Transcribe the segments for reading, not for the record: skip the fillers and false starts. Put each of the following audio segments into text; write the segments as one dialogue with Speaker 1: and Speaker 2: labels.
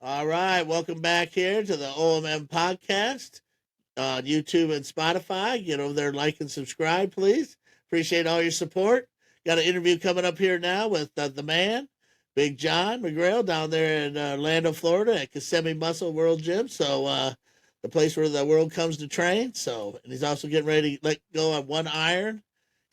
Speaker 1: All right, welcome back here to the OMM Podcast on YouTube and Spotify. Get over there, like and subscribe, please. Appreciate all your support. Got an interview coming up here now with the man, Big John McGrael, down there in Orlando, Florida at Kissimmee Muscle World Gym. So the place where the world comes to train. So, and he's also getting ready to let go on one iron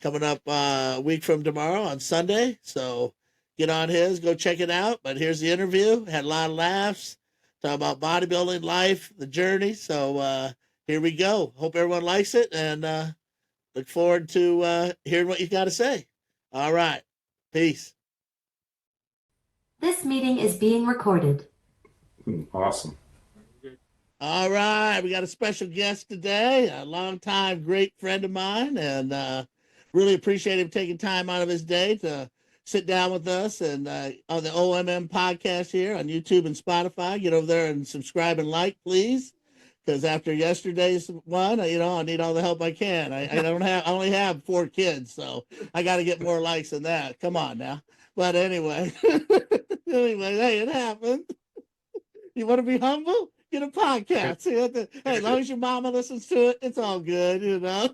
Speaker 1: coming up a week from tomorrow on Sunday. So get on his, go check it out. But here's the interview. Had a lot of laughs, talk about bodybuilding, life, the journey. So here we go. Hope everyone likes it, and look forward to hearing what you got to say. All right. Peace.
Speaker 2: This meeting is being recorded.
Speaker 3: Awesome.
Speaker 1: All right. We got a special guest today, a longtime great friend of mine, and really appreciate him taking time out of his day to sit down with us and on the OMM podcast here on YouTube and Spotify. Get over there and subscribe and like, please, because after yesterday's one, I need all the help I can. I only have 4 kids, so I got to get more likes than that. Come on now. But anyway, hey, it happened. You want to be humble? Get a podcast. Hey, as long as your mama listens to it, it's all good. That's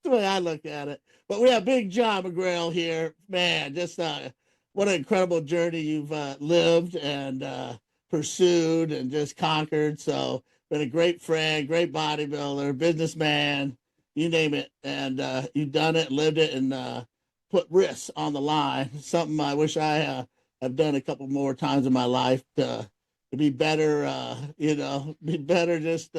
Speaker 1: the way I look at it. But we have Big John McGrael here. Man, just what an incredible journey you've lived and pursued and just conquered. So been a great friend, great bodybuilder, businessman, you name it. And you've done it, lived it, and put risks on the line. Something I wish I have done a couple more times in my life to be better, be better just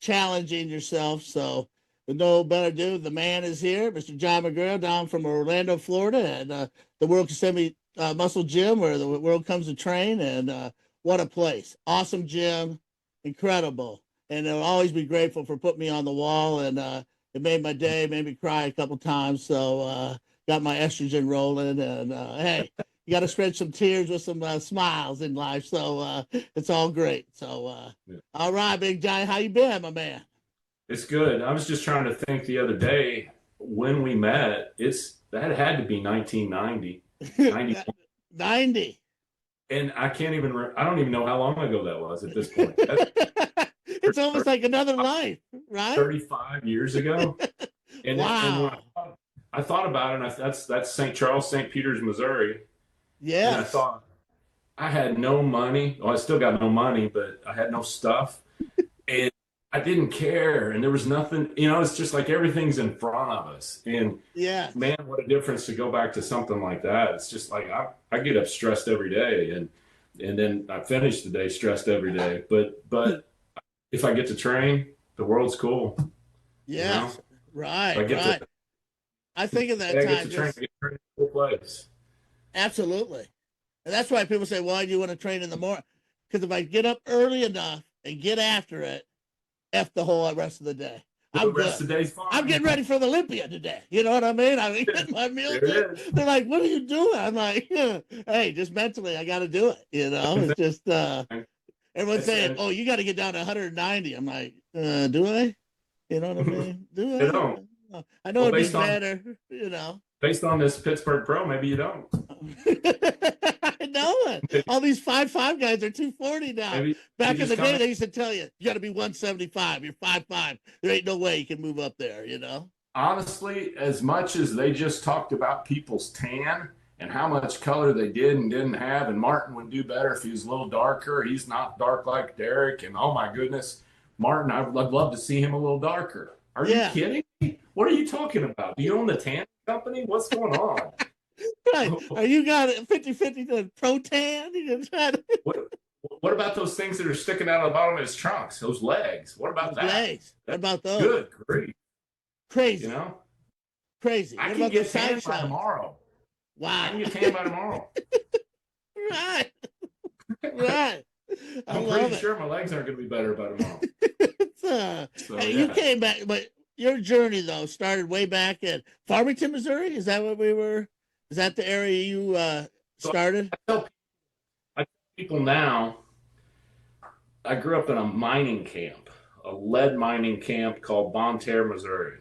Speaker 1: challenging yourself. So with no better ado, the man is here, Mr. John McGrael, down from Orlando, Florida, and the World Kissimmee Muscle Gym, where the world comes to train. And what a place. Awesome gym. Incredible. And I'll always be grateful for putting me on the wall. And it made my day, made me cry a couple times. So got my estrogen rolling. And hey, you got to spread some tears with some smiles in life. So it's all great. So, all right, Big John, how you been, my man?
Speaker 3: It's good. I was just trying to think the other day when we met. That had to be 1990.
Speaker 1: 90.
Speaker 3: And I don't even know how long ago that was at this point.
Speaker 1: It's almost like another life, right?
Speaker 3: 35 years ago. And,
Speaker 1: wow.
Speaker 3: And I thought about it, and that's St. Charles, St. Peters, Missouri.
Speaker 1: Yeah.
Speaker 3: And I thought, I had no money. Well, I still got no money, but I had no stuff. And I didn't care. And there was nothing, it's just like everything's in front of us. And
Speaker 1: yeah,
Speaker 3: man, what a difference to go back to something like that. It's just like, I get up stressed every day, and then I finish the day stressed every day. But if I get to train, the world's cool.
Speaker 1: Yeah. Right.
Speaker 3: Right.
Speaker 1: I think of that
Speaker 3: time.
Speaker 1: I
Speaker 3: get to train in a cool place.
Speaker 1: Absolutely. And that's why people say, why do you want to train in the morning? Because if I get up early enough and get after it, F the whole rest of the day.
Speaker 3: The rest of the day's fine.
Speaker 1: I'm getting ready for the Olympia today. You know what I mean? I'm getting my meal. They're like, what are you doing? I'm like, hey, just mentally, I got to do it. It's just, everyone's saying, oh, you got to get down to 190. I'm like, do I? You know what I mean? Do I?
Speaker 3: Don't.
Speaker 1: I know it'd be better,
Speaker 3: Based on this Pittsburgh Pro, maybe you don't.
Speaker 1: I know it. All these 5'5" guys are 240 now. Maybe back in the day, they used to tell you got to be 175. You're 5'5". There ain't no way you can move up there,
Speaker 3: Honestly, as much as they just talked about people's tan and how much color they did and didn't have, and Martin would do better if he was a little darker. He's not dark like Derek, and oh my goodness, Martin, I'd love to see him a little darker. Are you kidding me? What are you talking about? Do you own the tan company? What's going on?
Speaker 1: Right. Are you got 50-50 to pro tan?
Speaker 3: What about those things that are sticking out of the bottom of his trunks? Those legs. What about that?
Speaker 1: Legs. What about those?
Speaker 3: Good grief.
Speaker 1: Crazy. Crazy.
Speaker 3: I can get tan by tomorrow.
Speaker 1: Wow.
Speaker 3: I can get tan by tomorrow.
Speaker 1: Right. Right.
Speaker 3: I'm pretty sure my legs aren't going to be better by tomorrow.
Speaker 1: You came back, but your journey though started way back in Farmington, Missouri. Is that what we were? Is that the area you started?
Speaker 3: I tell people now, I grew up in a mining camp, a lead mining camp called Bonne Terre, Missouri.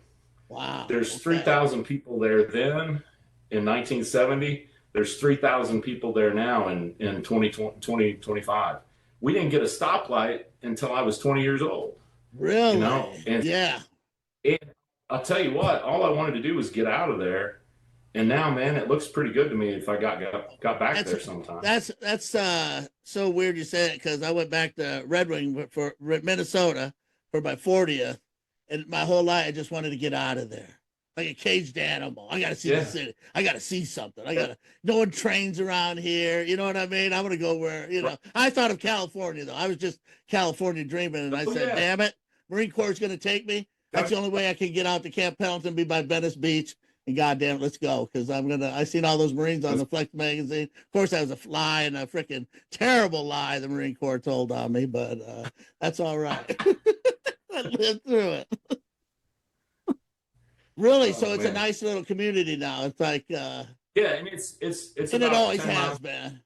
Speaker 1: Wow.
Speaker 3: There's 3,000 people there then in 1970. There's 3,000 people there now in 2025. we didn't get a stoplight until I was 20 years old.
Speaker 1: Really?
Speaker 3: You know, and
Speaker 1: Yeah.
Speaker 3: I'll tell you what, all I wanted to do was get out of there. And now, man, it looks pretty good to me if I got back there sometime.
Speaker 1: That's so weird you say it, because I went back to Red Wing for Minnesota for my 40th, and my whole life I just wanted to get out of there. Like a caged animal. I got to see the city. I got to see something. No one trains around here. You know what I mean? I want to go where, I thought of California, though. I was just California dreaming, and I said, damn it, Marine Corps is going to take me. That's the only way I can get out to Camp Pendleton, be by Venice Beach, and goddamn it, let's go. Because I seen all those Marines on the Flex magazine. Of course, that was a lie, and a freaking terrible lie the Marine Corps told on me, but that's all right. I lived through it. Really? So it's a nice little community now. It's like
Speaker 3: and it's
Speaker 1: and it always has been.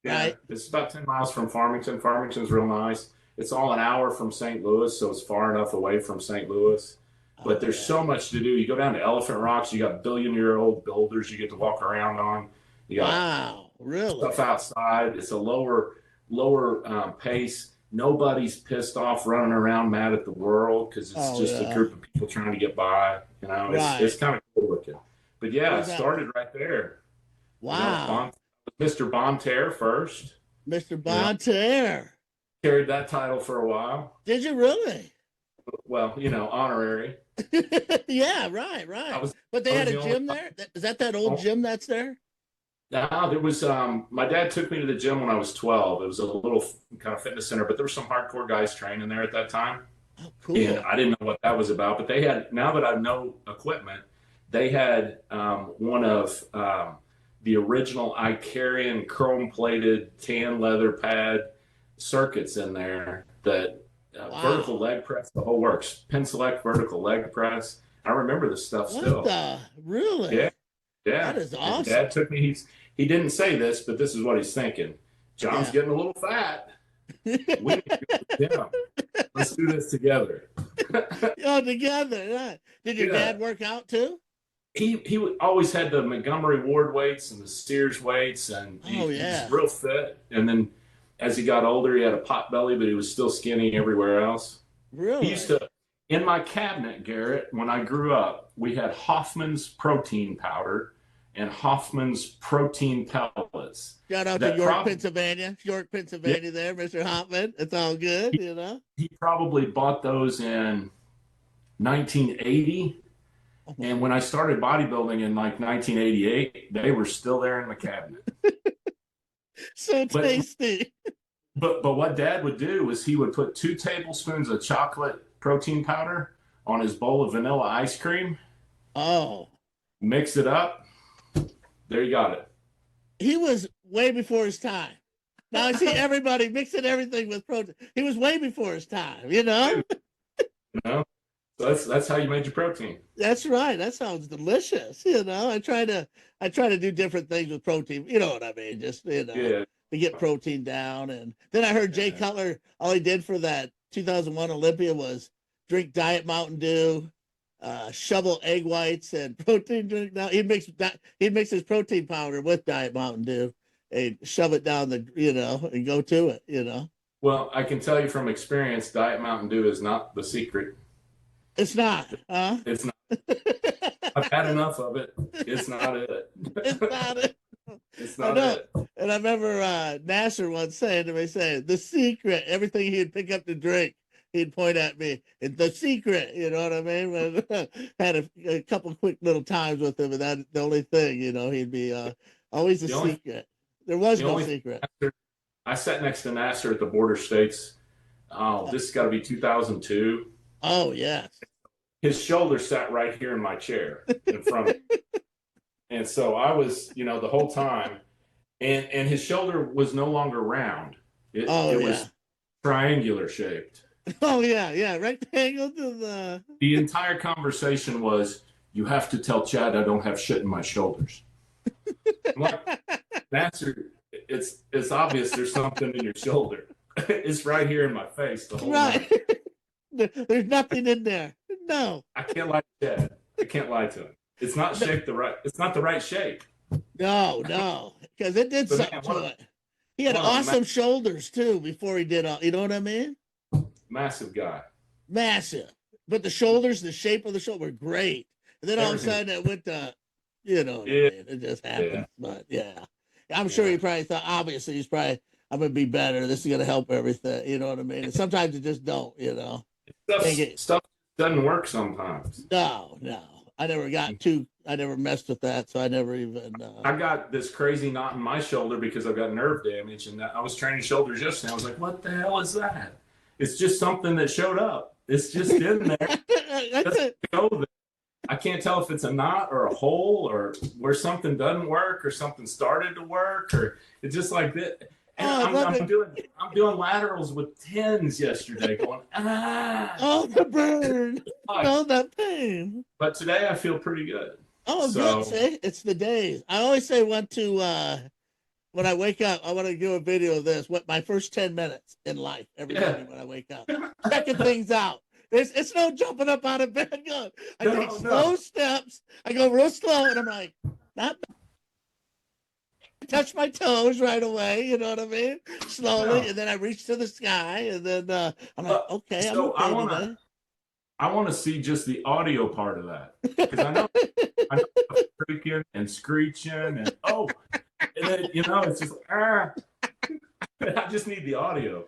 Speaker 3: Yeah,
Speaker 1: right?
Speaker 3: It's about 10 miles from Farmington. Farmington's real nice. It's all an hour from St. Louis, so it's far enough away from St. Louis. But there's so much to do. You go down to Elephant Rocks, you got billion-year-old boulders you get to walk around on. You got
Speaker 1: really?
Speaker 3: Stuff outside. It's a lower pace. Nobody's pissed off running around mad at the world because it's just a group of people trying to get by. It's kind of cool looking. But yeah, it started right there.
Speaker 1: Wow.
Speaker 3: Mr. Bonterre first.
Speaker 1: Mr. Bonterre.
Speaker 3: Carried that title for a while.
Speaker 1: Did you really?
Speaker 3: Well, honorary.
Speaker 1: Yeah, right. But they had a gym there? Is that old gym that's there?
Speaker 3: No, there was, my dad took me to the gym when I was 12. It was a little kind of fitness center, but there were some hardcore guys training there at that time.
Speaker 1: Oh, cool.
Speaker 3: And I didn't know what that was about, but they had, now that I know equipment, they had one of the original Icarian chrome-plated tan leather pad circuits in there that vertical leg press, the whole works. Pin select, vertical leg press. I remember this stuff still.
Speaker 1: Really?
Speaker 3: Yeah.
Speaker 1: That is awesome.
Speaker 3: Dad took me, he didn't say this, but this is what he's thinking. John's getting a little fat. We need to go to the gym. Let's do this together.
Speaker 1: Together. Right. Did your dad work out too?
Speaker 3: He always had the Montgomery Ward weights and the Sears weights, and he was real fit. And then as he got older, he had a pot belly, but he was still skinny everywhere else.
Speaker 1: Really?
Speaker 3: He used to, in my cabinet, Garrett, when I grew up, we had Hoffman's protein powder and Hoffman's protein pellets.
Speaker 1: Shout out to York, Pennsylvania. York, Pennsylvania there, Mr. Hoffman. It's all good, He
Speaker 3: probably bought those in 1980. And when I started bodybuilding in like 1988, they were still there in the cabinet.
Speaker 1: So tasty.
Speaker 3: But what Dad would do was he would put 2 tablespoons of chocolate protein powder on his bowl of vanilla ice cream.
Speaker 1: Oh.
Speaker 3: Mix it up. There you got it. He
Speaker 1: was way before his time. Now I see everybody mixing everything with protein. He was way before his time,
Speaker 3: So that's how you made your protein.
Speaker 1: That's right. That sounds delicious. I try to do different things with protein. You know what I mean? Just to get protein down. And then I heard Jay Cutler, all he did for that 2001 Olympia was drink Diet Mountain Dew, shovel egg whites and protein drink. Now he'd mix his protein powder with Diet Mountain Dew and shove it down and go to it.
Speaker 3: Well, I can tell you from experience, Diet Mountain Dew is not the secret.
Speaker 1: It's not, huh?
Speaker 3: It's not. I've had enough of it. It's not it.
Speaker 1: It's not it.
Speaker 3: It's not it.
Speaker 1: And I remember Nasser once saying to me, the secret, everything he'd pick up to drink, he'd point at me. It's the secret, you know what I mean? But had a couple quick little times with him, and that's the only thing, he'd be always the secret. There was no secret.
Speaker 3: I sat next to Nasser at the border states. Oh, this has got to be 2002.
Speaker 1: Oh, yes.
Speaker 3: His shoulder sat right here in my chair in front of me. And so I was, the whole time, and his shoulder was no longer round. It was triangular shaped.
Speaker 1: Oh, yeah. Rectangle to
Speaker 3: the entire conversation was, you have to tell Chad I don't have shit in my shoulders. I'm like, Nasser, it's obvious there's something in your shoulder. It's right here in my face the whole night.
Speaker 1: There's nothing in there. No.
Speaker 3: I can't lie to Chad. I can't lie to him. It's not the right shape.
Speaker 1: No, because it did something to it. He had awesome shoulders too before he did all. You know what I mean?
Speaker 3: Massive guy.
Speaker 1: Massive, but the shoulders, the shape of the shoulder were great. And then all of a sudden it went to, you know what I mean? It just happened. Yeah. But yeah, I'm sure he probably thought. Obviously, he's probably, I'm gonna be better. This is gonna help everything. You know what I mean? And sometimes it just don't. You know,
Speaker 3: stuff doesn't work sometimes.
Speaker 1: No. I never got too. I never messed with that, so I never even.
Speaker 3: I got this crazy knot in my shoulder because I've got nerve damage, and I was training shoulders yesterday. I was like, "What the hell is that?" It's just something that showed up. It's just in there. I can't tell if it's a knot or a hole or where something doesn't work or something started to work, or it's just like that. And I'm doing laterals with 10s yesterday, going
Speaker 1: the burn, that pain.
Speaker 3: But today I feel pretty good.
Speaker 1: Good. See, it's the days. I always say when I wake up, I want to do a video of this. What my first 10 minutes in life every morning when I wake up, checking things out. It's no jumping up out of bed. I take slow steps. I go real slow, and I'm like, not. Touch my toes right away, you know what I mean? Slowly, and then I reach to the sky, and then I'm like, okay,
Speaker 3: so
Speaker 1: I'm okay.
Speaker 3: I want to see just the audio part of that, because I know creaking and screeching, and then, it's just I just need the audio.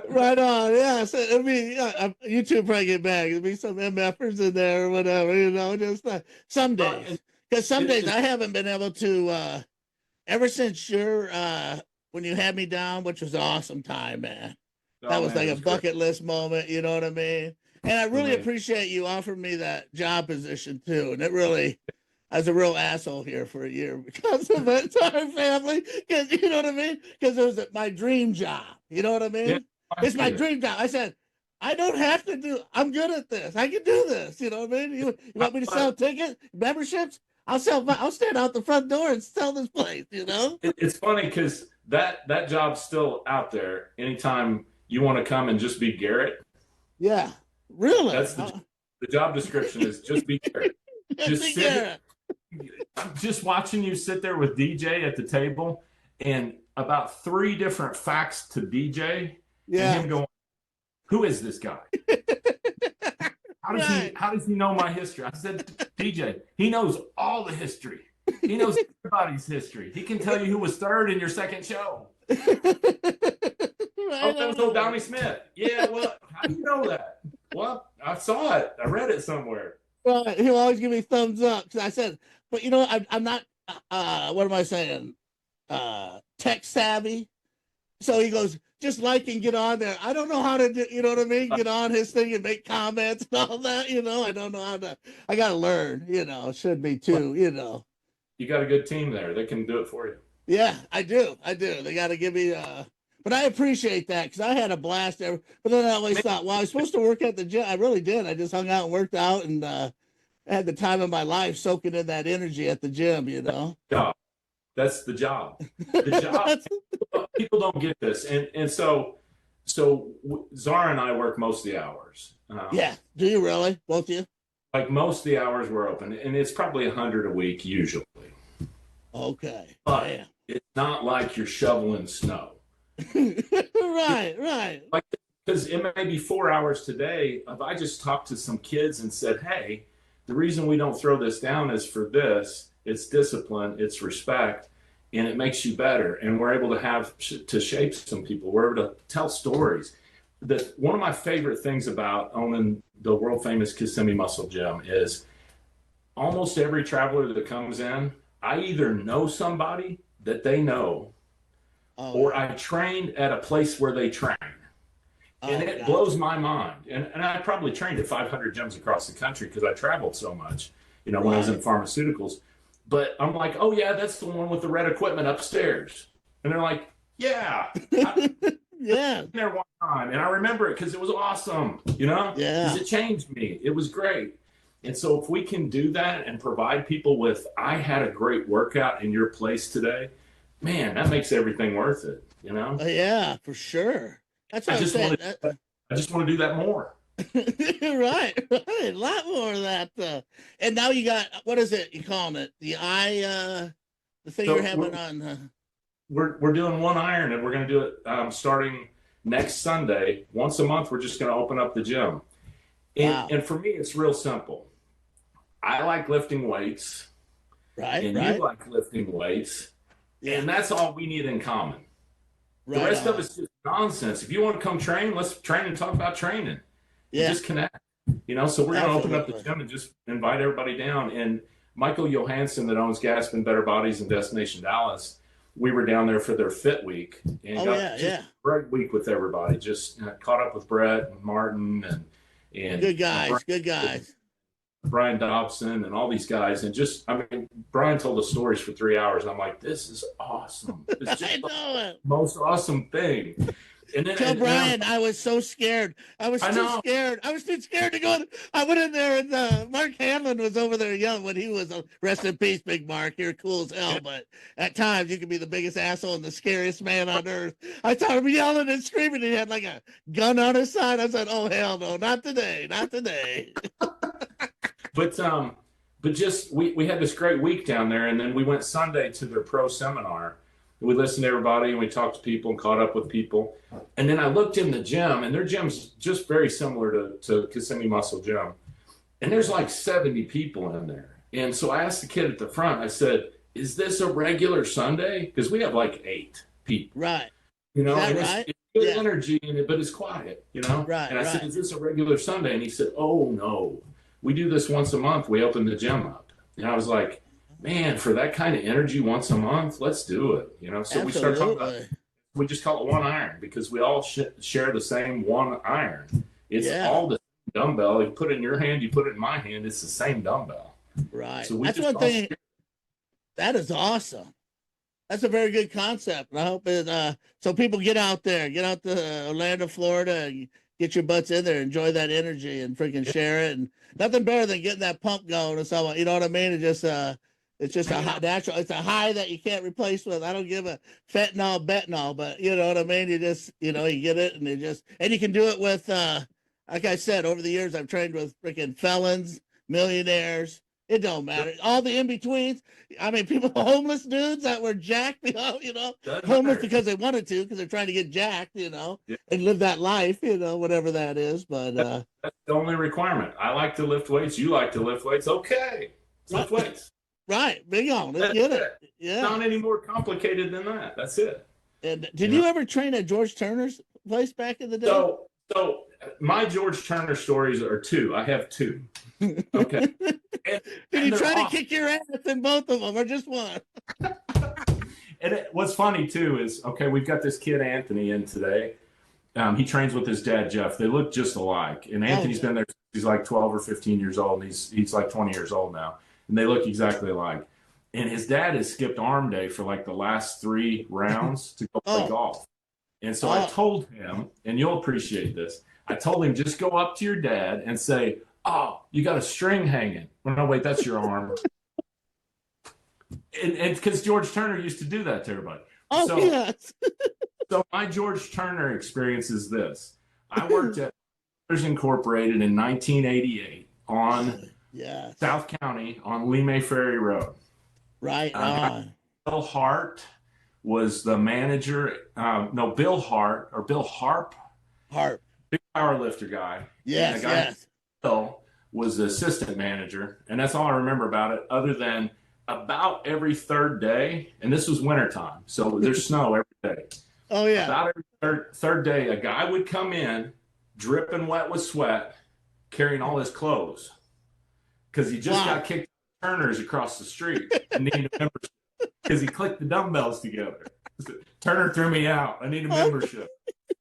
Speaker 1: Right on, yeah. So I mean, YouTube probably get back. There'll be some MFers in there or whatever, just some days. Because some days I haven't been able to. Ever since when you had me down, which was an awesome time, man. That was like a bucket list moment, you know what I mean? And I really appreciate you offering me that job position too. And I was a real asshole here for a year because of it to our family. Because you know what I mean? Because it was my dream job. You know what I mean? Yeah, it's my dream job. I said, I don't have to I'm good at this. I can do this. You know what I mean? You want me to sell tickets, memberships? I'll stand out the front door and sell this place,
Speaker 3: It's funny because that job's still out there. Anytime you want to come and just be Garret.
Speaker 1: Yeah, really.
Speaker 3: That's the job description is just be Garret. Just watching you sit there with DJ at the table and about 3 different facts to DJ.
Speaker 1: Yeah.
Speaker 3: And him going, who is this guy? How does he know my history? I said, DJ, he knows all the history. He knows everybody's history. He can tell you who was third in your second show. That was old Donnie Smith. Yeah, well, how do you know that? Well, I saw it. I read it somewhere.
Speaker 1: Well, he'll always give me thumbs up. Because I said, but I'm not, what am I saying? Tech savvy. So he goes, just like and get on there. I don't know how to do, you know what I mean? Get on his thing and make comments and all that, I don't know how to, I got to learn, should be too,
Speaker 3: You got a good team there. They can do it for you.
Speaker 1: Yeah, I do. They got to give me, but I appreciate that because I had a blast there. But then I always thought, well, I was supposed to work at the gym. I really did. I just hung out and worked out and had the time of my life soaking in that energy at the gym,
Speaker 3: Yeah. That's the job. The job. People don't get this, and so Zara and I work most of the hours.
Speaker 1: Yeah. Do you really? Both of you?
Speaker 3: Like most of the hours we're open, and it's probably 100 a week usually.
Speaker 1: Okay.
Speaker 3: But it's not like you're shoveling snow.
Speaker 1: Right.
Speaker 3: Like, because it may be 4 hours today. If I just talked to some kids and said, hey, the reason we don't throw this down is for this. It's discipline, it's respect, and it makes you better. And we're able to shape some people. We're able to tell stories. One of my favorite things about owning the world famous Kissimmee Muscle Gym is almost every traveler that comes in, I either know somebody that they know, or I trained at a place where they train. And it blows my mind. And I probably trained at 500 gyms across the country because I traveled so much, when I was in pharmaceuticals. But I'm like, oh, yeah, that's the one with the red equipment upstairs. And they're like, yeah.
Speaker 1: Yeah.
Speaker 3: There one time. And I remember it because it was awesome, Yeah. Because it changed me. It was great. And so if we can do that and provide people with, I had a great workout in your place today, man, that makes everything worth it,
Speaker 1: Yeah, for sure. That's what I'm saying.
Speaker 3: I just want to do that more.
Speaker 1: Right. A lot more of that. And now you got, what is it? You calling it the eye, the thing you're having on.
Speaker 3: we're doing one iron, and we're going to do it starting next Sunday. Once a month, we're just going to open up the gym.
Speaker 1: Wow.
Speaker 3: And for me, it's real simple. I like lifting weights,
Speaker 1: Right.
Speaker 3: and
Speaker 1: Right.
Speaker 3: you like lifting weights,
Speaker 1: Yeah.
Speaker 3: and that's all we need in common. The
Speaker 1: Right
Speaker 3: rest
Speaker 1: on.
Speaker 3: of it's just nonsense. If you want to come train, let's train and talk about training.
Speaker 1: Yeah.
Speaker 3: Just connect. So we're going to open up the
Speaker 1: Absolutely.
Speaker 3: gym and just invite everybody down. And Michael Johansson, that owns Gaspin Better Bodies in Destination Dallas, we were down there for their Fit Week and
Speaker 1: Oh,
Speaker 3: got
Speaker 1: yeah,
Speaker 3: just
Speaker 1: yeah.
Speaker 3: a great week with everybody. Just caught up with Brett and Martin and
Speaker 1: Good guys. Good guys.
Speaker 3: Brian Dobson and all these guys. And Brian told us stories for 3 hours. I'm like, this is awesome. It's just
Speaker 1: I know it.
Speaker 3: the most awesome thing. And then,
Speaker 1: Tell Brian, I was so scared. I was too scared. I was too scared to go. I went in there, and Mark Hanlon was over there yelling when he was, rest in peace, Big Mark. You're cool as hell, but at times you can be the biggest asshole and the scariest man on earth. I saw him yelling and screaming. He had like a gun on his side. I said, oh, hell no, not today, not today.
Speaker 3: But just we had this great week down there, and then we went Sunday to their pro seminar. We listened to everybody, and we talked to people and caught up with people. And then I looked in the gym, and their gym's just very similar to Kissimmee Muscle Gym. And there's like 70 people in there. And so I asked the kid at the front, I said, is this a regular Sunday? Because we have like 8 people.
Speaker 1: Right.
Speaker 3: And
Speaker 1: right?
Speaker 3: it's good
Speaker 1: Yeah.
Speaker 3: energy in it, but it's quiet,
Speaker 1: Right,
Speaker 3: And I said,
Speaker 1: right.
Speaker 3: is this a regular Sunday? And he said, oh, no. We do this once a month. We open the gym up. And I was like, man, for that kind of energy once a month, let's do it. So we start talking about, we just call it one iron because we all share the same one iron. It's all the same dumbbell. You put it in your hand, you put it in my hand. It's the same dumbbell.
Speaker 1: Right.
Speaker 3: So
Speaker 1: That's one thing. That is awesome. That's a very good concept. And I hope it, so people get out there, get out to Orlando, Florida, and get your butts in there, enjoy that energy and freaking share it. And nothing better than getting that pump going or something. You know what I mean? It's just a natural, it's a high that you can't replace with. I don't give a fentanyl, bethanol, but you know what I mean? You just, you get it and and you can do it with, like I said, over the years, I've trained with freaking felons, millionaires. It don't matter. All the in-betweens. I mean, people, homeless dudes that were jacked, homeless because they wanted to, because they're trying to get jacked, and live that life, whatever that is. But
Speaker 3: that's the only requirement. I like to lift weights. You like to lift weights. Okay. Lift weights.
Speaker 1: Right. Big on. Let's get it. Yeah.
Speaker 3: Not any more complicated than that. That's it.
Speaker 1: And did you ever train at George Turner's place back in the day?
Speaker 3: So my George Turner stories are 2. I have 2. Okay.
Speaker 1: Did you try to kick your ass in both of them or just one?
Speaker 3: And what's funny too is, we've got this kid Anthony in today. He trains with his dad Jeff. They look just alike. And Anthony's been there since he's like 12 or 15 years old, and he's like 20 years old now. And they look exactly alike. And his dad has skipped arm day for like the last 3 rounds to go play golf. And so I told him, and you'll appreciate this, I told him, just go up to your dad and say, oh, you got a string hanging. Well, no, wait, that's your arm. And because George Turner used to do that to everybody.
Speaker 1: Yes.
Speaker 3: So my George Turner experience is this. I worked at Incorporated in 1988 on South County on Lee Ferry Road.
Speaker 1: Right.
Speaker 3: Bill Hart was the manager. Bill Hart or Bill Harp. Big power lifter guy.
Speaker 1: Yes.
Speaker 3: Bill was the assistant manager. And that's all I remember about it, other than about every 3rd day. And this was wintertime. So there's snow every day.
Speaker 1: Oh, yeah.
Speaker 3: About every third day, a guy would come in dripping wet with sweat, carrying all his clothes. Because he just got kicked Turners across the street and needed a membership because he clicked the dumbbells together. Turner threw me out. I need a membership.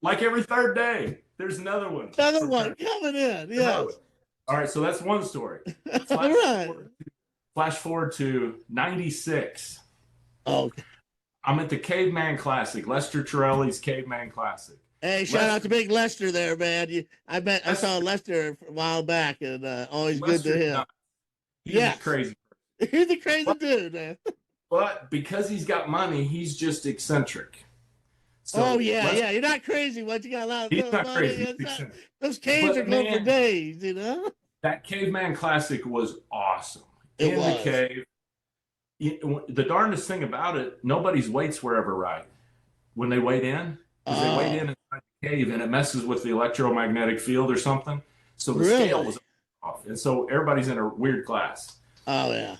Speaker 3: Like every 3rd day, there's another one.
Speaker 1: Another one coming in. Yeah.
Speaker 3: All right, so that's one story. Flash forward to 96.
Speaker 1: Okay.
Speaker 3: I'm at the Caveman Classic, Lester Torelli's Caveman Classic.
Speaker 1: Hey, shout out to Big Lester there, man. I saw Lester a while back, and always good to him.
Speaker 3: He's crazy.
Speaker 1: He's a crazy dude, man.
Speaker 3: But because he's got money, he's just eccentric. So
Speaker 1: You're not crazy once you got a lot of
Speaker 3: he's not
Speaker 1: money.
Speaker 3: crazy.
Speaker 1: Those caves are going for days,
Speaker 3: That Caveman Classic was awesome.
Speaker 1: It was.
Speaker 3: The cave. the darndest thing about it, nobody's weights were ever right when they weighed in. Because they weighed in inside the cave, and it messes with the electromagnetic field or something. So the scale was off. And so everybody's in a weird class.
Speaker 1: Oh, yeah.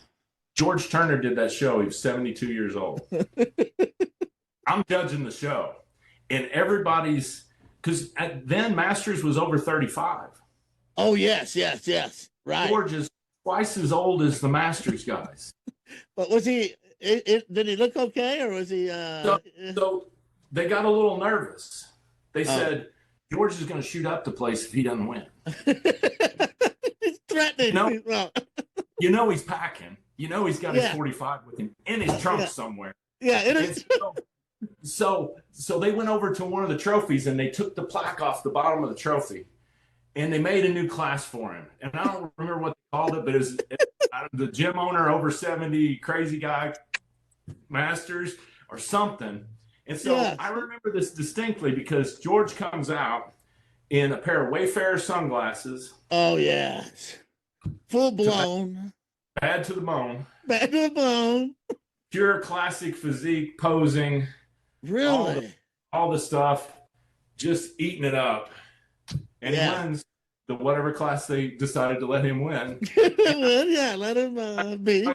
Speaker 3: George Turner did that show. He was 72 years old. I'm judging the show. And everybody's, because then Masters was over 35.
Speaker 1: Oh, yes. Right.
Speaker 3: George is twice as old as the Masters guys.
Speaker 1: But was he, did he look okay, or was he?
Speaker 3: So they got a little nervous. They said, George is going to shoot up the place if he doesn't win.
Speaker 1: He's threatening.
Speaker 3: He's packing. He's got his 45 with him in his trunk somewhere.
Speaker 1: Yeah, it is.
Speaker 3: So they went over to one of the trophies, and they took the plaque off the bottom of the trophy, and they made a new class for him. And I don't remember what they called it, but it was the gym owner over 70, crazy guy, Masters or something. And so I remember this distinctly because George comes out in a pair of Wayfarer sunglasses.
Speaker 1: Oh, yeah. Full blown.
Speaker 3: Bad to the bone.
Speaker 1: Bad to the bone.
Speaker 3: Pure classic physique, posing.
Speaker 1: Really?
Speaker 3: All the stuff, just eating it up. And he wins the whatever class they decided to let him win.
Speaker 1: Let him be.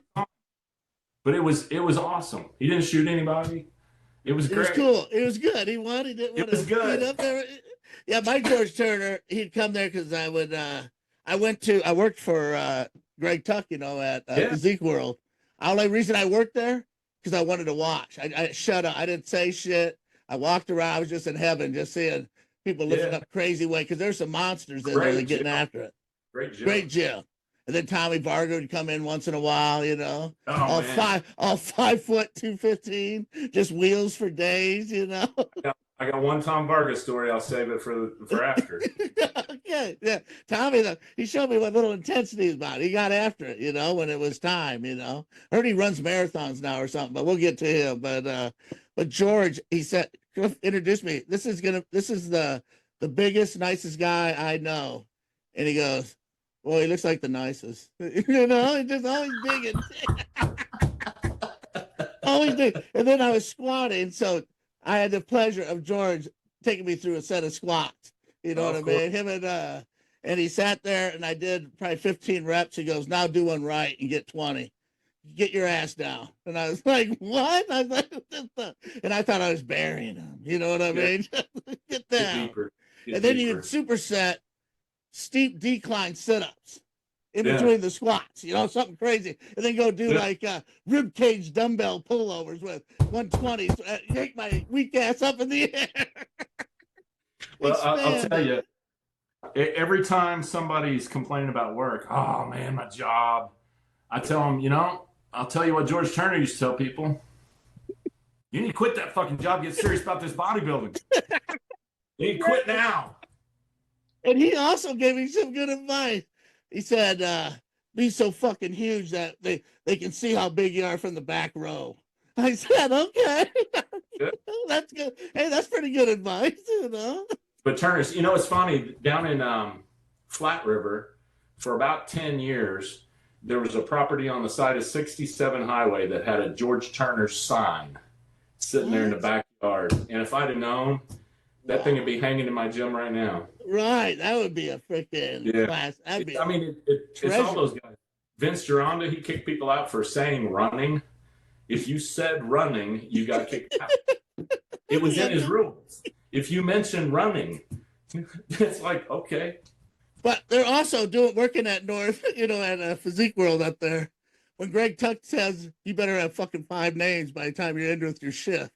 Speaker 3: But it was awesome. He didn't shoot anybody. It was great.
Speaker 1: It was cool. It was good. He won. He didn't want to beat up there. Yeah, my George Turner, he'd come there because I worked for Greg Tuck, at Physique World. The only reason I worked there because I wanted to watch. I shut up. I didn't say shit. I walked around. I was just in heaven, just seeing people lifting up crazy weight because there's some monsters in there getting after it. Great gym. And then Tommy Vargo would come in once in a while, all 5 foot 215, just wheels for days,
Speaker 3: I got one Tom Vargas story. I'll save it for after.
Speaker 1: Okay, yeah. Tommy, he showed me what little intensity is about. He got after it, when it was time. I heard he runs marathons now or something, but we'll get to him. But George, he said, introduced me. This is the biggest, nicest guy I know, and he goes, "Well, he looks like the nicest." He just always digging. Always digging. And then I was squatting, so I had the pleasure of George taking me through a set of squats. You know what I mean? Him and he sat there, and I did probably 15 reps. He goes, "Now do one right and get 20. Get your ass down." And I was like, "What?" I was like, and I thought I was burying him. You know what I mean? Get down. And then you would superset steep decline sit-ups in between the squats, something crazy. And then go do like rib cage dumbbell pullovers with 120s, yank my weak ass up in the air.
Speaker 3: Well, I'll tell you, every time somebody's complaining about work, "Oh man, my job," I tell them, I'll tell you what George Turner used to tell people: you need to quit that fucking job, get serious about this bodybuilding. You need to quit now.
Speaker 1: And he also gave me some good advice. He said, "Be so fucking huge that they can see how big you are from the back row." I said, "Okay." That's good. Hey, that's pretty good advice,
Speaker 3: But Turner's, it's funny, down in Flat River, for about 10 years, there was a property on the side of 67 Highway that had a George Turner sign sitting there in the backyard. And if I'd have known, that thing would be hanging in my gym right now.
Speaker 1: Right. That would be a freaking class.
Speaker 3: It's all those guys. Vince Gironda, he kicked people out for saying running. If you said running, you got kicked out. It was in his rules. If you mentioned running, it's like, okay.
Speaker 1: But they're also working at North, at Physique World up there. When Greg Tuck says you better have fucking 5 names by the time you're in with your shift.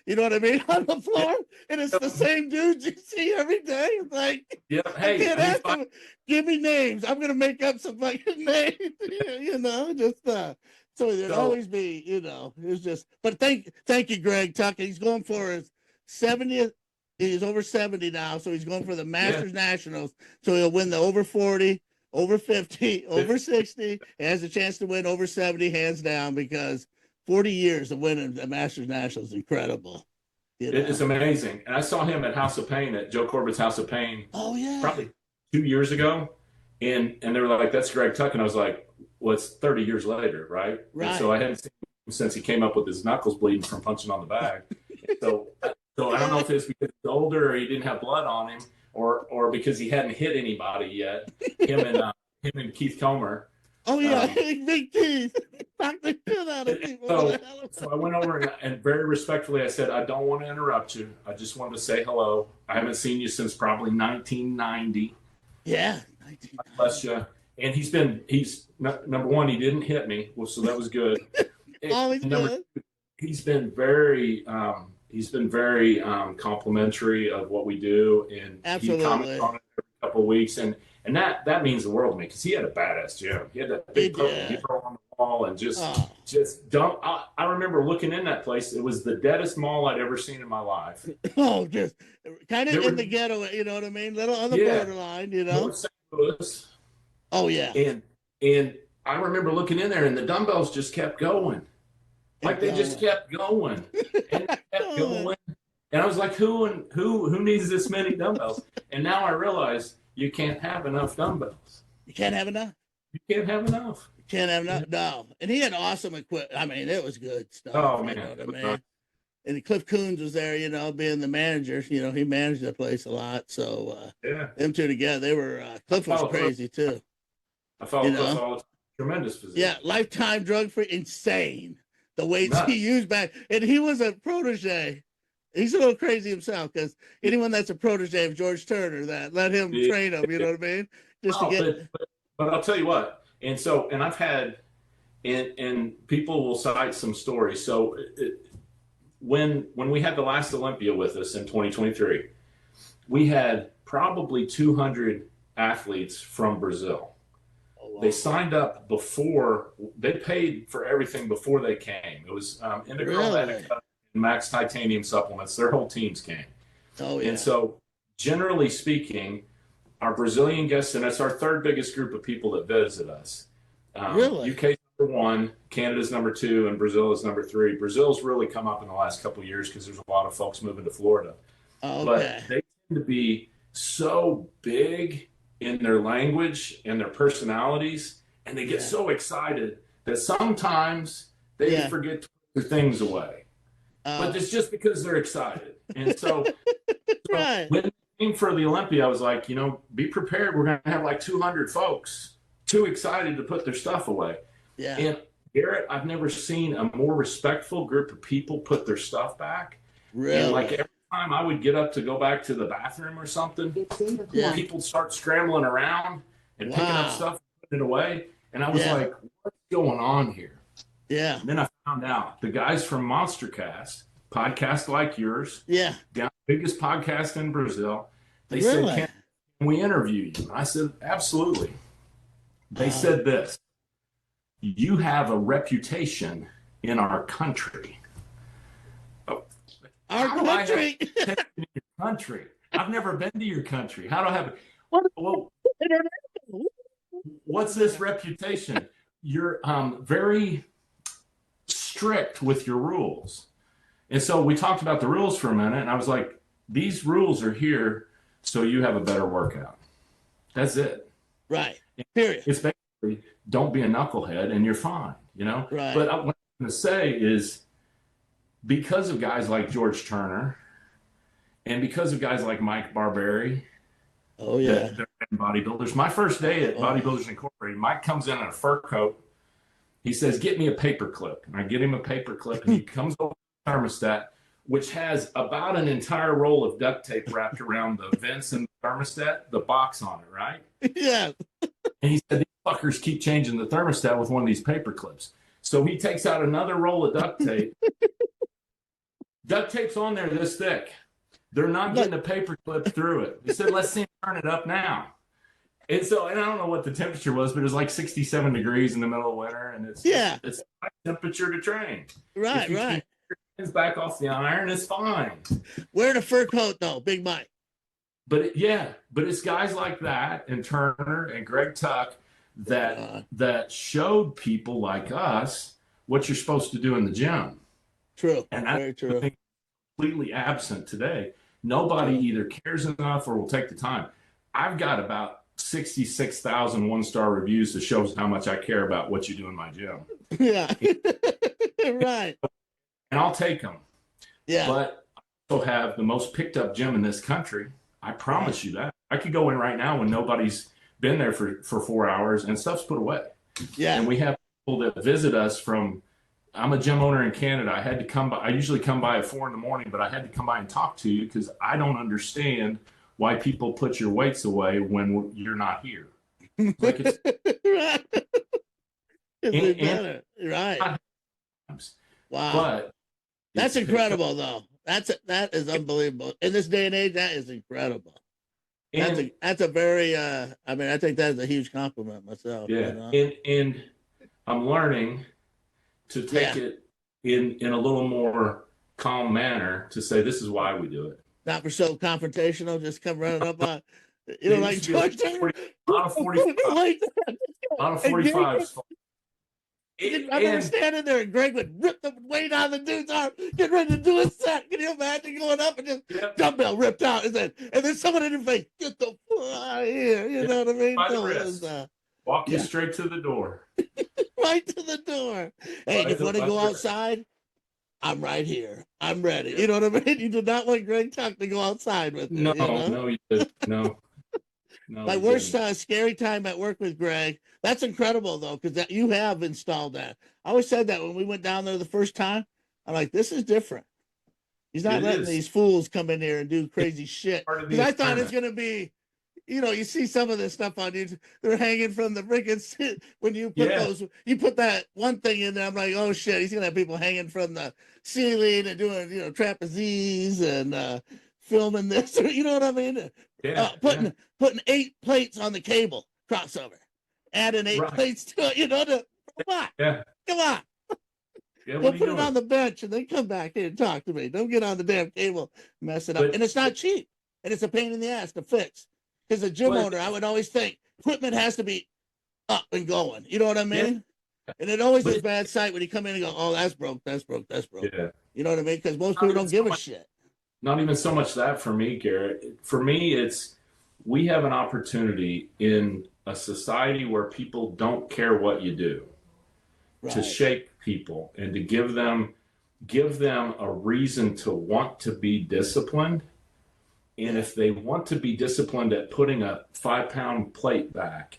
Speaker 1: You know what I mean? On the floor. And it's the same dudes you see every day. It's like,
Speaker 3: hey,
Speaker 1: I can't ask them, give me names. I'm going to make up some fucking names, so there'd always be, it's just, but thank you, Greg Tuck. He's going for his 70th. He's over 70 now. So he's going for the Masters Nationals. So he'll win the over 40, over 50, over 60. He has a chance to win over 70 hands down because 40 years of winning the Masters Nationals is incredible.
Speaker 3: It's amazing. And I saw him at House of Pain, at Joe Corbett's House of Pain.
Speaker 1: Oh, yeah.
Speaker 3: Probably 2 years ago. And they were like, "That's Greg Tuck." And I was like, well, it's 30 years later, right?
Speaker 1: Right.
Speaker 3: And so I hadn't seen since he came up with his knuckles bleeding from punching on the bag. So I don't know if it's because he's older or he didn't have blood on him, or because he hadn't hit anybody yet. Him and Keith Comer.
Speaker 1: Oh yeah, big teeth. Knock the shit out of people.
Speaker 3: So I went over and very respectfully I said, I don't want to interrupt you. I just wanted to say hello. I haven't seen you since probably 1990.
Speaker 1: Yeah.
Speaker 3: Bless you. And he's number one, he didn't hit me, so that was good.
Speaker 1: Always good.
Speaker 3: He's been very complimentary of what we do, and
Speaker 1: absolutely.
Speaker 3: He comments on it every couple of weeks, and that means the world to me, because he had a badass gym. He had that big purple hero on the wall, and just don't. I remember looking in that place. It was the deadest mall I'd ever seen in my life.
Speaker 1: Oh, just kind of in the ghetto, you know what I mean? Little on the borderline, you know.
Speaker 3: North St. Louis.
Speaker 1: Oh yeah.
Speaker 3: And I remember looking in there, and the dumbbells just kept going. Like they just kept going and kept going. And I was like, who needs this many dumbbells? And now I realize you can't have enough dumbbells.
Speaker 1: You can't have enough.
Speaker 3: You can't have enough.
Speaker 1: You can't have enough. No. And he had awesome equipment. I mean, it was good stuff.
Speaker 3: Oh, man.
Speaker 1: You know what I mean? And Cliff Coons was there, you know, being the manager. You know, he managed the place a lot. So them two together, they were Cliff was crazy too.
Speaker 3: I followed Cliff all the time. Tremendous position.
Speaker 1: Yeah, lifetime drug-free, insane. The weights he used back, and he was a protege. He's a little crazy himself, because anyone that's a protege of George Turner, that let him train him. You know what I mean? Just to get.
Speaker 3: But I'll tell you what. And I've had, and people will cite some stories. So when we had the last Olympia with us in 2023, we had probably 200 athletes from Brazil. They signed up before, they paid for everything before they came. It was Integral Medica and Max Titanium supplements. Their whole teams came.
Speaker 1: Oh, yeah.
Speaker 3: And so, generally speaking, our Brazilian guests, and it's our third biggest group of people that visit us.
Speaker 1: Really?
Speaker 3: UK is number 1, Canada's number 2, and Brazil is number 3. Brazil's really come up in the last couple of years because there's a lot of folks moving to Florida.
Speaker 1: Okay.
Speaker 3: But they tend to be so big in their language and their personalities, and they get so excited that sometimes they forget to put their things away. But it's just because they're excited. And so, when it came for the Olympia, I was like, be prepared. We're going to have like 200 folks too excited to put their stuff away.
Speaker 1: Yeah.
Speaker 3: And Garret, I've never seen a more respectful group of people put their stuff back.
Speaker 1: Really?
Speaker 3: And like every time I would get up to go back to the bathroom or something, people start scrambling around and picking up stuff and putting it away. And I was like, what's going on here?
Speaker 1: Yeah.
Speaker 3: And then I found out the guys from Monstercast, podcast like yours, biggest podcast in Brazil, they said, can we interview you? And I said, absolutely. They said this, you have a reputation in our country.
Speaker 1: Our country.
Speaker 3: Country. I've never been to your country. How do I have it? Well, what's this reputation? You're very strict with your rules. And so we talked about the rules for a minute, and I was like, these rules are here so you have a better workout. That's it.
Speaker 1: Right. Period.
Speaker 3: It's basically, don't be a knucklehead and you're fine, Right. But what I'm going to say is, because of guys like George Turner and because of guys like Mike Barberi, they're bodybuilders. My first day at Bodybuilders Incorporated, Mike comes in a fur coat. He says, get me a paper clip. And I get him a paper clip, and he comes over the thermostat, which has about an entire roll of duct tape wrapped around the vents in the thermostat, the box on it, right?
Speaker 1: Yeah.
Speaker 3: And he said, these fuckers keep changing the thermostat with one of these paper clips. So he takes out another roll of duct tape. Duct tape's on there this thick. They're not getting a paper clip through it. He said, let's see him turn it up now. And I don't know what the temperature was, but it was like 67 degrees in the middle of winter. And it's high temperature to train.
Speaker 1: Right,
Speaker 3: if you keep your hands back off the iron, it's fine.
Speaker 1: Wearing a fur coat, though, Big Mike.
Speaker 3: But it's guys like that and Turner and Greg Tuck that showed people like us what you're supposed to do in the gym.
Speaker 1: True.
Speaker 3: And that's completely absent today. Nobody either cares enough or will take the time. I've got about 66,000 one-star reviews that shows how much I care about what you do in my gym.
Speaker 1: Yeah. Right.
Speaker 3: And I'll take them.
Speaker 1: Yeah.
Speaker 3: But I also have the most picked up gym in this country. I promise you that. I could go in right now when nobody's been there for 4 hours and stuff's put away.
Speaker 1: Yeah.
Speaker 3: And we have people that visit us from, I'm a gym owner in Canada. I had to come by. I usually come by at 4 a.m, but I had to come by and talk to you because I don't understand why people put your weights away when you're not here. Like it's,
Speaker 1: Right.
Speaker 3: and,
Speaker 1: Right. Wow.
Speaker 3: But
Speaker 1: that's incredible, though. That is unbelievable. In this day and age, that is incredible. That's a very I mean, I think that is a huge compliment myself.
Speaker 3: Yeah. And I'm learning to take it in a little more calm manner to say this is why we do it.
Speaker 1: Not for so confrontational, just come running up on like George
Speaker 3: out of 45. Out of 45.
Speaker 1: I remember standing there and Greg would rip the weight out of the dude's arm, get ready to do a set. Can you imagine going up and just dumbbell ripped out? And then someone in your face, get the fuck out of here. You know what I mean?
Speaker 3: By the wrist. Walk you straight to the door.
Speaker 1: Right to the door. Hey, if you want to go outside, I'm right here. I'm ready. You know what I mean? You did not want Greg Tuck to go outside with you.
Speaker 3: No, you didn't. No.
Speaker 1: My worst scary time at work with Greg. That's incredible, though, because you have installed that. I always said that when we went down there the first time. I'm like, this is different. He's not letting these fools come in here and do crazy shit. Because I thought it's going to be, you see some of this stuff on YouTube. They're hanging from the freaking, when you put you put that one thing in there, I'm like, oh shit, he's going to have people hanging from the ceiling and doing, trapezes and filming this. You know what I mean? Putting 8 plates on the cable crossover, adding 8 plates to it. Come on.
Speaker 3: Yeah.
Speaker 1: Come on.
Speaker 3: Yeah,
Speaker 1: Go put it on the bench and then come back here and talk to me. Don't get on the damn cable, mess it up. And it's not cheap. And it's a pain in the ass to fix. Because a gym owner, I would always think equipment has to be up and going. You know what I mean? Yeah. And it always is bad sight when you come in and go, oh, that's broke. Yeah. You know what I mean? Because most people don't give a shit.
Speaker 3: Not even so much that for me, Garrett. For me, it's we have an opportunity in a society where people don't care what you do to shape people and to give them a reason to want to be disciplined. And if they want to be disciplined at putting a 5-pound plate back,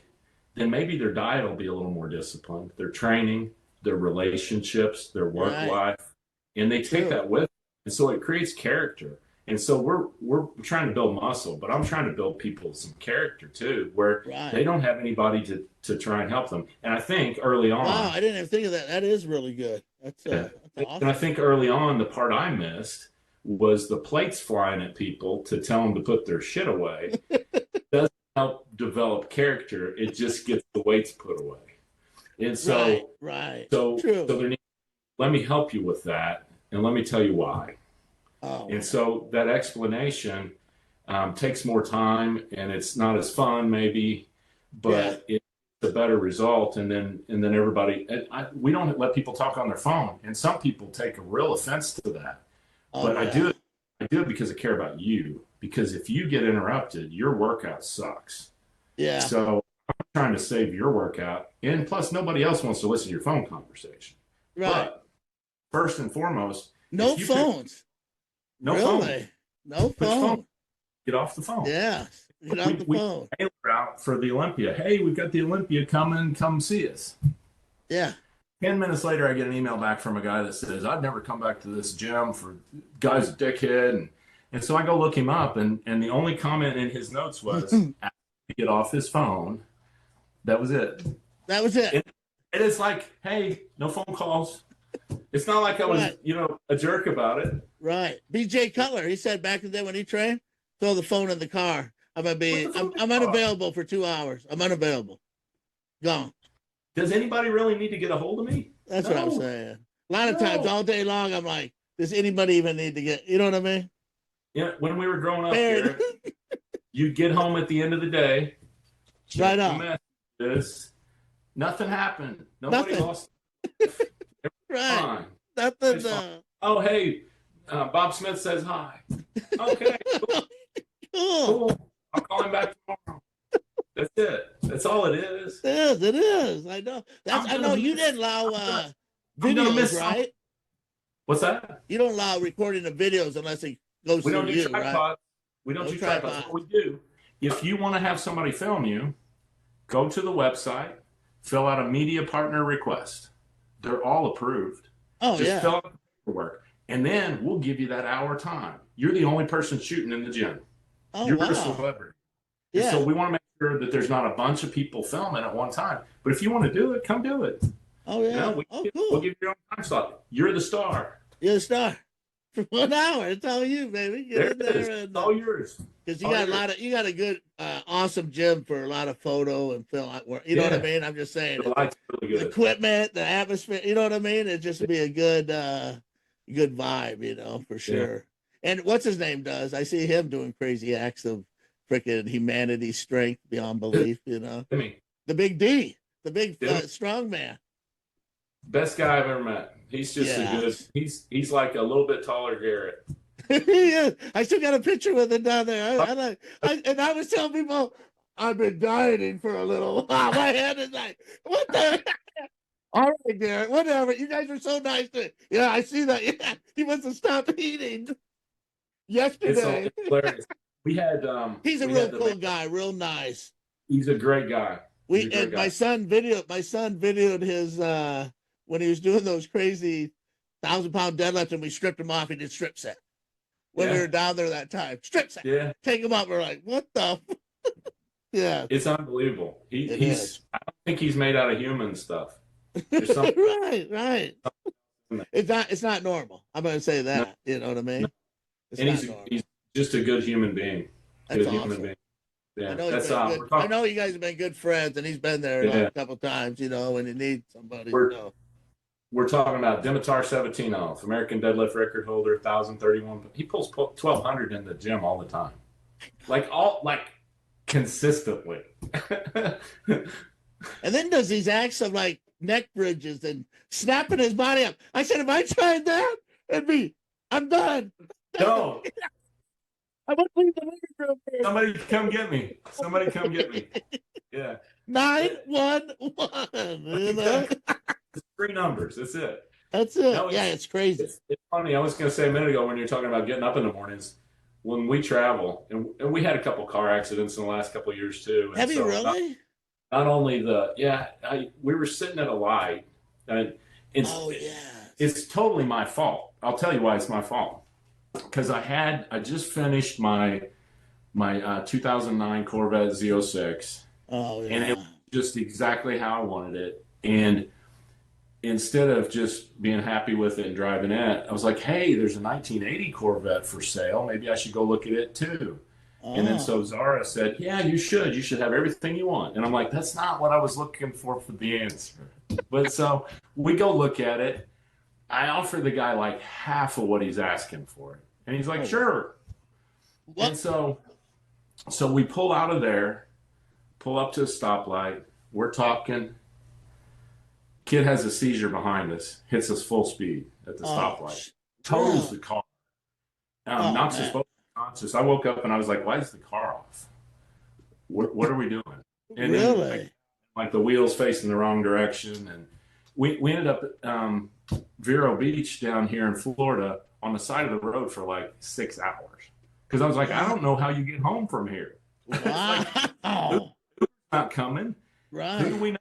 Speaker 3: then maybe their diet will be a little more disciplined. Their training, their relationships, their work life, and they take that with them. And so it creates character. And so we're trying to build muscle, but I'm trying to build people some character too, where they don't have anybody to try and help them. And I think early on.
Speaker 1: Wow, I didn't even think of that. That is really good. That's awesome.
Speaker 3: And I think early on, the part I missed was the plates flying at people to tell them to put their shit away. It doesn't help develop character. It just gets the weights put away. And so, so let me help you with that. And let me tell you why. And so that explanation takes more time and it's not as fun maybe, but it's a better result. And then everybody, we don't let people talk on their phone. And some people take a real offense to that. But I do it because I care about you. Because if you get interrupted, your workout sucks. Yeah. So I'm trying to save your workout. And plus nobody else wants to listen to your phone conversation. Right. But first and foremost,
Speaker 1: no phones.
Speaker 3: No phone.
Speaker 1: No phone.
Speaker 3: Get off the phone.
Speaker 1: Yeah. Get off the phone.
Speaker 3: We're out for the Olympia. Hey, we've got the Olympia coming. Come see us.
Speaker 1: Yeah.
Speaker 3: 10 minutes later, I get an email back from a guy that says, I'd never come back to this gym for guy's a dickhead. And so I go look him up. And the only comment in his notes was, get off his phone. That was it.
Speaker 1: That was it.
Speaker 3: And it's like, hey, no phone calls. It's not like I was, a jerk about it.
Speaker 1: Right. BJ Cutler, he said back in the day when he trained, throw the phone in the car. I'm unavailable for 2 hours. I'm unavailable. Gone.
Speaker 3: Does anybody really need to get a hold of me?
Speaker 1: That's what I'm saying. A lot of times all day long, I'm like, does anybody even need to get, you know what I mean?
Speaker 3: Yeah. When we were growing up here, you'd get home at the end of the day.
Speaker 1: Right on.
Speaker 3: Nothing happened. Nobody lost.
Speaker 1: Right.
Speaker 3: Fine.
Speaker 1: Nothing.
Speaker 3: Oh, hey, Bob Smith says hi. Okay. Cool. I'll call him back tomorrow. That's it. That's all it is.
Speaker 1: It is. I know. I know you didn't allow videos, right?
Speaker 3: What's that?
Speaker 1: You don't allow recording of videos unless it goes
Speaker 3: We
Speaker 1: through
Speaker 3: don't do
Speaker 1: you,
Speaker 3: tripods.
Speaker 1: right?
Speaker 3: We don't
Speaker 1: No
Speaker 3: do tripods.
Speaker 1: tripod.
Speaker 3: What we do, if you want to have somebody film you, go to the website, fill out a media partner request. They're all approved.
Speaker 1: Oh,
Speaker 3: Just
Speaker 1: yeah.
Speaker 3: fill out the paperwork, and then we'll give you that hour time. You're the only person shooting in the gym.
Speaker 1: Oh,
Speaker 3: You're
Speaker 1: wow.
Speaker 3: a celebrity. And
Speaker 1: Yeah.
Speaker 3: so we want to make sure that there's not a bunch of people filming at one time. But if you want to do it, come do it.
Speaker 1: Oh, yeah.
Speaker 3: We'll
Speaker 1: Cool.
Speaker 3: give you your own time slot. You're the star.
Speaker 1: You're the star. For 1 hour. It's all you, baby. Get
Speaker 3: There
Speaker 1: in
Speaker 3: it
Speaker 1: there.
Speaker 3: is.
Speaker 1: And,
Speaker 3: All yours.
Speaker 1: because you
Speaker 3: all
Speaker 1: got
Speaker 3: yours.
Speaker 1: you got a good, awesome gym for a lot of photo and film work. You know what I
Speaker 3: Yeah.
Speaker 1: mean? I'm just saying.
Speaker 3: The light's really
Speaker 1: The
Speaker 3: good.
Speaker 1: equipment, the atmosphere, you know what I mean? It just be a good vibe, for sure. And what's his name does? I see him doing crazy acts of freaking humanity strength beyond belief,
Speaker 3: Jimmy,
Speaker 1: The big D, the big
Speaker 3: Yeah.
Speaker 1: strong man.
Speaker 3: best guy I've ever met. He's just a good. He's like a little bit taller Garrett.
Speaker 1: Yeah, I still got a picture with it down there. And I was telling people I've been dieting for a little while. My head is like, what the? All right, Garrett, whatever. You guys are so nice. Yeah, I see that. Yeah, he must have stopped eating yesterday.
Speaker 3: It's hilarious. We had.
Speaker 1: He's a
Speaker 3: we
Speaker 1: real
Speaker 3: had the-
Speaker 1: cool guy, real nice.
Speaker 3: He's a great guy. He's a great
Speaker 1: And
Speaker 3: guy.
Speaker 1: my son videoed his when he was doing those crazy 1,000-pound deadlifts, and we stripped him off. He did strip set when we
Speaker 3: Yeah.
Speaker 1: were down there that time. Strip set.
Speaker 3: Yeah,
Speaker 1: Take him up. We're like, what the? Yeah.
Speaker 3: it's unbelievable.
Speaker 1: It
Speaker 3: He's.
Speaker 1: is.
Speaker 3: I don't think he's made out of human stuff. There's something.
Speaker 1: right. It's not normal. I'm gonna say that. You know what I mean?
Speaker 3: No.
Speaker 1: It's
Speaker 3: And
Speaker 1: not normal.
Speaker 3: he's just a good human being.
Speaker 1: That's
Speaker 3: Good
Speaker 1: awesome.
Speaker 3: human being. Yeah,
Speaker 1: I know,
Speaker 3: that's
Speaker 1: I
Speaker 3: we're talking,
Speaker 1: know you guys have been good friends, and he's been there a couple times. When you need somebody.
Speaker 3: We're talking about Dimitar Sabatinov, American deadlift record holder, 1,031. He pulls 1,200 in the gym all the time, like consistently.
Speaker 1: And then does these acts of like neck bridges and snapping his body up. I said, if I tried that, I'm done.
Speaker 3: No,
Speaker 1: I want to leave the living room here.
Speaker 3: somebody come get me. Somebody come get me. Yeah.
Speaker 1: 911.
Speaker 3: It's 3 numbers. That's it.
Speaker 1: That's it.
Speaker 3: No,
Speaker 1: It's crazy.
Speaker 3: It's funny. I was going to say a minute ago when you're talking about getting up in the mornings, when we travel, and we had a couple car accidents in the last couple of years too.
Speaker 1: Have you really?
Speaker 3: Not only we were sitting at a light, and it's totally my fault. I'll tell you why it's my fault. Because I just finished my 2009 Corvette Z06.
Speaker 1: Oh, yeah.
Speaker 3: And it was just exactly how I wanted it. And instead of just being happy with it and driving it, I was like, hey, there's a 1980 Corvette for sale. Maybe I should go look at it too. And then so Zara said, yeah, you should. You should have everything you want. And I'm like, that's not what I was looking for the answer. But so we go look at it. I offer the guy like half of what he's asking for it. And he's like, sure.
Speaker 1: What?
Speaker 3: And so we pull out of there, pull up to a stoplight. We're talking. Kid has a seizure behind us, hits us full speed at the stoplight. Tows the car. Knocks us both unconscious. I woke up and I was like, why is the car off? What are we doing? And
Speaker 1: really?
Speaker 3: Then, like the wheels facing the wrong direction. And we ended up at Vero Beach down here in Florida on the side of the road for like 6 hours. Because I was like, I don't know how you get home from here.
Speaker 1: Wow.
Speaker 3: Uber's not coming.
Speaker 1: Right.
Speaker 3: Who do we know?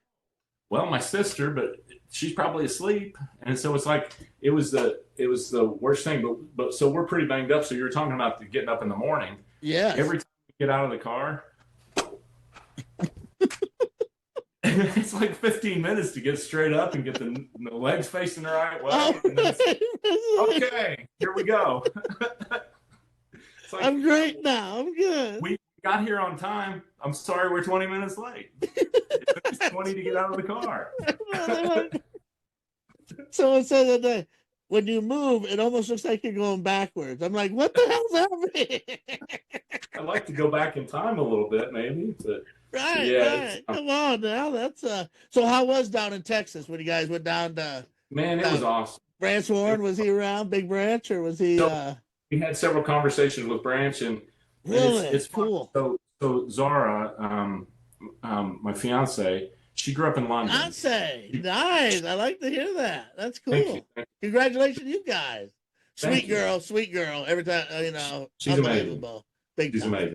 Speaker 3: Well, my sister, but she's probably asleep. And so it's like, it was the worst thing. But so we're pretty banged up. So you were talking about getting up in the morning.
Speaker 1: Yeah.
Speaker 3: Every time we get out of the car, it's like 15 minutes to get straight up and get the legs facing the right way. And then okay, here we go. It's like,
Speaker 1: I'm great now. I'm good.
Speaker 3: we got here on time. I'm sorry we're 20 minutes late. It took us 20 to get out of the car.
Speaker 1: Someone said that when you move, it almost looks like you're going backwards. I'm like, what the hell's happening?
Speaker 3: I'd like to go back in time a little bit, maybe. But
Speaker 1: Right. Come on now. That's so how was down in Texas when you guys went down to
Speaker 3: man, it was awesome.
Speaker 1: Branch Warren? Was he around, Big Branch, or was he
Speaker 3: We had several conversations with Branch, and
Speaker 1: really
Speaker 3: it's
Speaker 1: cool.
Speaker 3: So Zara, my fiance, She grew up in London.
Speaker 1: Beyonce, nice. I like to hear that. That's cool.
Speaker 3: Thank you.
Speaker 1: Congratulations, you guys.
Speaker 3: Thank
Speaker 1: Sweet girl. Every time,
Speaker 3: She's
Speaker 1: unbelievable.
Speaker 3: amazing. She's amazing.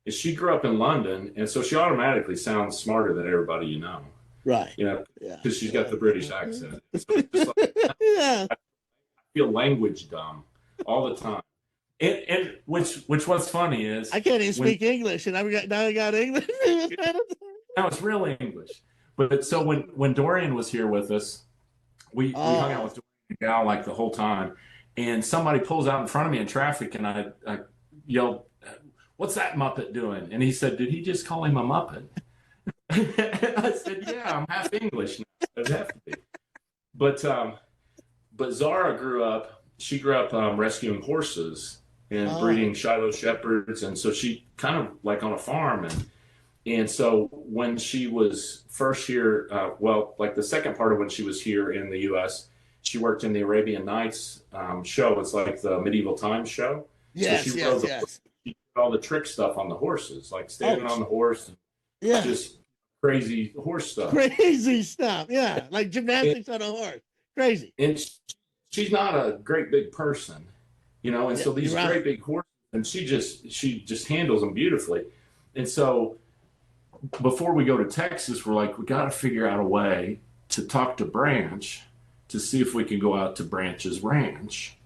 Speaker 3: And she grew up in London, and so she automatically sounds smarter than everybody you know.
Speaker 1: Right.
Speaker 3: Because she's got the British accent. It's like,
Speaker 1: Yeah.
Speaker 3: I feel language dumb all the time. And which what's funny is
Speaker 1: I can't even speak English, and now I got English.
Speaker 3: No, it's real English. But so when Dorian was here with us, we hung out with Dorian Yates like the whole time, and somebody pulls out in front of me in traffic, and I yelled, "What's that Muppet doing?" And he said, "Did he just call him a Muppet?" I said, "Yeah, I'm half English now. I'd have to be." But Zara grew up. She grew up rescuing horses and breeding Shiloh shepherds, and so she kind of like on a farm, and so when she was first here, like the second part of when she was here in the U.S., she worked in the Arabian Nights show. It's like the medieval times show.
Speaker 1: Yes,
Speaker 3: so she
Speaker 1: yes.
Speaker 3: She did all the trick stuff on the horses, like standing on the horse,
Speaker 1: and
Speaker 3: just crazy horse stuff.
Speaker 1: Crazy stuff, yeah, like gymnastics on a horse. Crazy.
Speaker 3: And she's not a great big person, and so these great big horses, and she just handles them beautifully. And so before we go to Texas, we're like, we got to figure out a way to talk to Branch to see if we can go out to Branch's ranch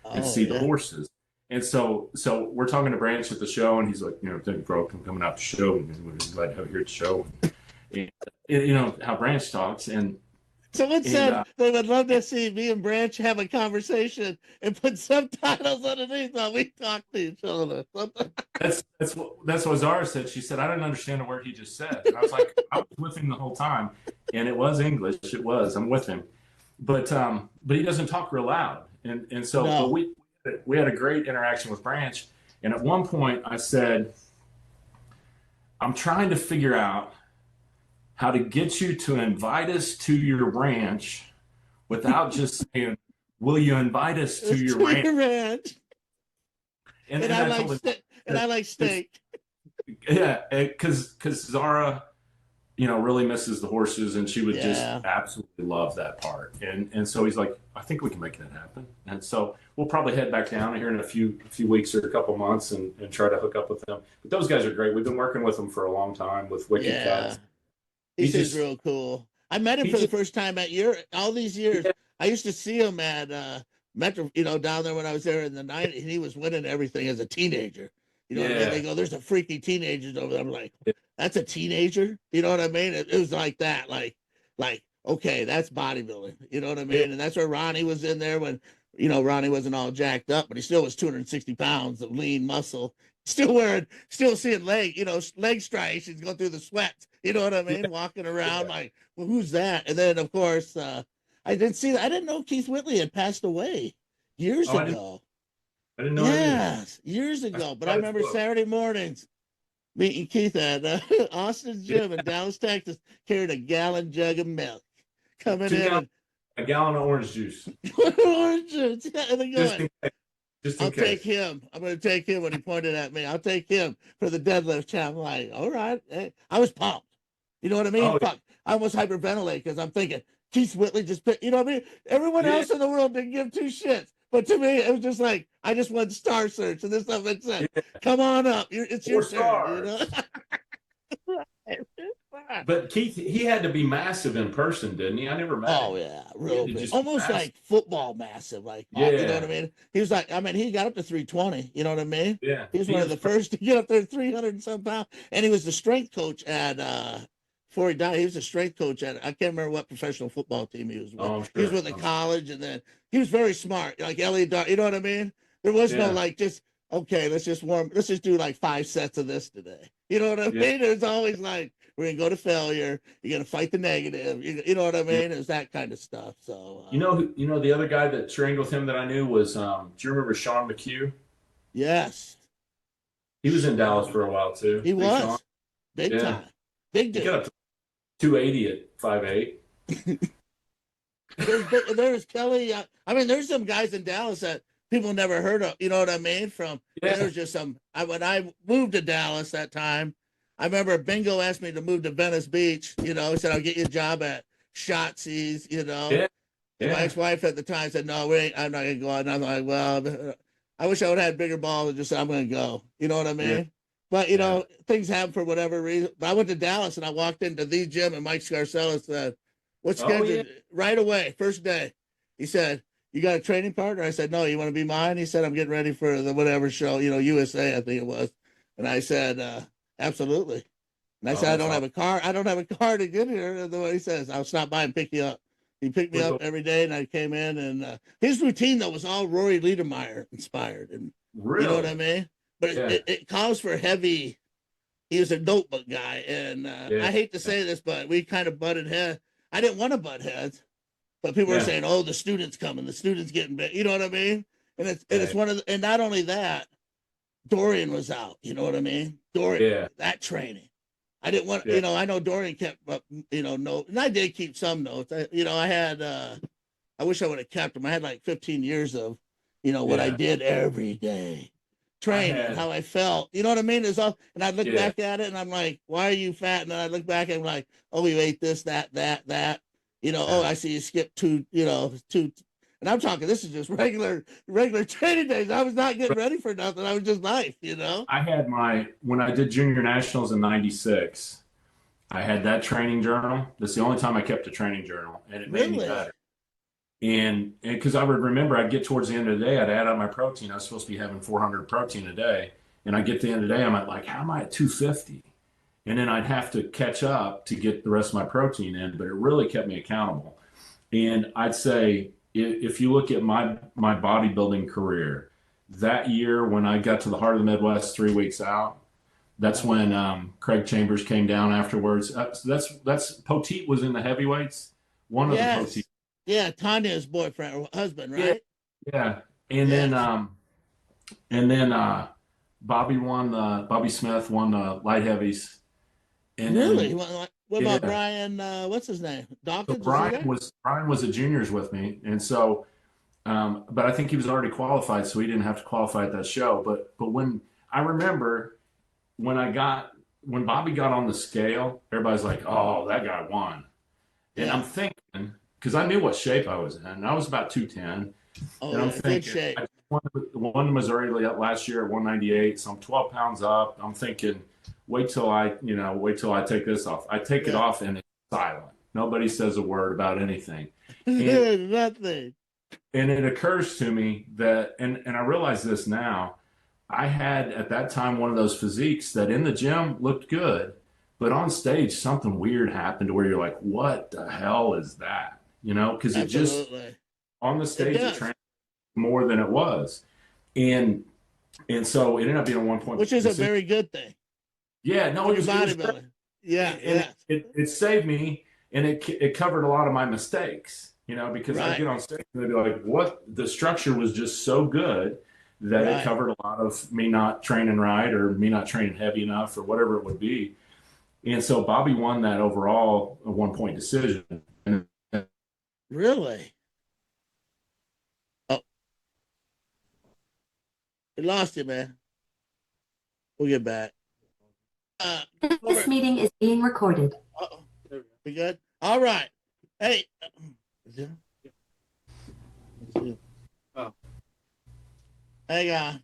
Speaker 3: and see the horses. And so we're talking to Branch at the show, and he's like, thank you for coming out to the show, and we're glad to have you here at the show. And how Branch talks. And
Speaker 1: someone said they would love to see me and Branch have a conversation and put subtitles underneath while we talk to each other.
Speaker 3: That's what Zara said. She said, I didn't understand a word he just said. And I was like, I was with him the whole time, and it was English. It was. I'm with him, but he doesn't talk real loud, and so but we had a great interaction with Branch. And at one point, I said, I'm trying to figure out how to get you to invite us to your ranch without just saying, will you invite us to your ranch? And
Speaker 1: I like steak.
Speaker 3: Yeah, because Zara, really misses the horses, and she would just absolutely love that part. And so he's like, I think we can make that happen. And so we'll probably head back down here in a few weeks or a couple months and try to hook up with them. But those guys are great. We've been working with them for a long time with Wicked Cats.
Speaker 1: He's just real cool. I met him for the first time all these years. Yeah. I used to see him at Metro, down there when I was there in the 90s, and he was winning everything as a teenager. What I mean? They go, there's a freaky teenagers over there. I'm like, that's a teenager? You know what I mean? It was like that, like, okay, that's bodybuilding. You know what I mean? Yeah. And that's where Ronnie was in there when, Ronnie wasn't all jacked up, but he still was 260 pounds of lean muscle. Still seeing leg striations going through the sweat. You know what I mean? Walking around like, well, who's that? And then, of course, I didn't know Keith Whitley had passed away years ago.
Speaker 3: I didn't know.
Speaker 1: Yes, years ago. But I remember Saturday mornings meeting Keith at Austin's gym in Dallas, Texas, carrying a gallon jug of milk. Coming in.
Speaker 3: A gallon of orange juice.
Speaker 1: Orange juice. Yeah, and then going,
Speaker 3: I'll
Speaker 1: take him. I'm going to take him when he pointed at me. I'll take him for the deadlift champ. I'm like, all right. Hey. I was pumped. You know what I mean?
Speaker 3: Oh,
Speaker 1: Fuck. I almost hyperventilate because I'm thinking, Keith Whitley just picked, you know what I mean? Everyone else in the world didn't give two shits. But to me, it was just like, I just went Star Search and this stuff it said, come on up. It's your turn.
Speaker 3: But Keith, he had to be massive in person, didn't he? I never met him.
Speaker 1: Oh, yeah. Real big. Almost like football massive. Like, you know what I mean? He was like, he got up to 320. You know what I mean?
Speaker 3: Yeah.
Speaker 1: He was one of the first to get up there 300 and some pounds. And he was the strength coach at, before he died, he was a strength coach at, I can't remember what professional football team he was with.
Speaker 3: Oh, sure.
Speaker 1: He was with a college, and then he was very smart, like Elliot Dar, you know what I mean? There was no like let's just do like 5 sets of this today. You know what I mean? There's always like, we're going to go to failure. You're going to fight the negative. You know what I mean? It's that kind of stuff. So,
Speaker 3: the other guy that trained with him that I knew was, do you remember Sean McHugh?
Speaker 1: Yes.
Speaker 3: He was in Dallas for a while too.
Speaker 1: He was. Sean. Big time. Big dude.
Speaker 3: He got up to 280 at 5'8".
Speaker 1: There's Kelly. There's some guys in Dallas that people never heard of. You know what I mean? There's just some. When I moved to Dallas that time, I remember Bingo asked me to move to Venice Beach. He said, I'll get you a job at Shotzi's,
Speaker 3: Yeah.
Speaker 1: And my
Speaker 3: Yeah.
Speaker 1: ex-wife at the time said, no, I'm not going to go. And I'm like, well, I wish I would have had bigger balls and just said, I'm going to go. You know what I mean?
Speaker 3: Yeah.
Speaker 1: But, things happen for whatever reason. But I went to Dallas and I walked into the gym and Mike Scarcella said, what's scheduled right away, first day. He said, you got a training partner? I said, no, you want to be mine? He said, I'm getting ready for the whatever show, USA, I think it was. And I said, absolutely. And I said, I don't have a car. I don't have a car to get here. And the way he says, I'll stop by and pick you up. He picked me up every day, and I came in. And his routine, though, was all Rory Liedermeyer inspired. And
Speaker 3: Really?
Speaker 1: you know what I mean? But it calls for heavy. He was a notebook guy. And I hate to say this, but we kind of butted heads. I didn't want to butt heads. But people were saying, oh, the student's coming. The student's getting big. You know what I mean? And it's one of the, and not only that, Dorian was out. You know what I mean? Dorian, that training. I didn't want, I know Dorian kept up, notes, and I did keep some notes. I had, I wish I would have kept them. I had like 15 years of, what I did every day, training, how I felt. You know what I mean? It's all, and I look back at it and I'm like, why are you fat? And then I look back and I'm like, oh, you ate this, that. Oh, I see you skipped two. And I'm talking, this is just regular training days. I was not getting ready for nothing. I was just life,
Speaker 3: I had when I did junior nationals in 96, I had that training journal. That's the only time I kept a training journal, and it made me better. And because I would remember, I'd get towards the end of the day, I'd add up my protein. I was supposed to be having 400 protein a day. And I get to the end of the day, I'm at like, how am I at 250? And then I'd have to catch up to get the rest of my protein in, but it really kept me accountable. And I'd say, if you look at my bodybuilding career, that year when I got to the heart of the Midwest 3 weeks out, that's when Craig Chambers came down afterwards. That's Poteet was in the heavyweights. One of the Poteet.
Speaker 1: Yeah, Tanya's boyfriend or husband, right?
Speaker 3: Yeah. And then Bobby Smith won the light heavies. And
Speaker 1: really? What about Brian? What's his name? Dawkins?
Speaker 3: So Brian was a juniors with me, and so, but I think he was already qualified, so he didn't have to qualify at that show. But when I remember when Bobby got on the scale, everybody's like, "Oh, that guy won," and I'm thinking because I knew what shape I was in, and I was about 210.
Speaker 1: Oh,
Speaker 3: and I'm thinking,
Speaker 1: good shape.
Speaker 3: I won the Missouri last year at 198, so I'm 12 pounds up. I'm thinking, wait till I take this off. I take it off and it's silent. Nobody says a word about anything. And,
Speaker 1: nothing.
Speaker 3: And it occurs to me that, and I realize this now, I had at that time one of those physiques that in the gym looked good, but on stage something weird happened to where you're like, what the hell is that? Because it just on the stage it transformed more than it was, and so it ended up being a 1 point,
Speaker 1: which is a very good thing.
Speaker 3: Yeah, no, it was
Speaker 1: bodybuilding.
Speaker 3: It saved me, and it covered a lot of my mistakes. Because I get on stage and they'd be like, "What?" The structure was just so good that it covered a lot of me not training right or me not training heavy enough or whatever it would be. And so Bobby won that overall a 1 point decision.
Speaker 1: Really? Oh, we lost you, man. We'll get back.
Speaker 2: This meeting is being recorded.
Speaker 1: Uh-oh. We good? All right. Hey. Oh. Hang on.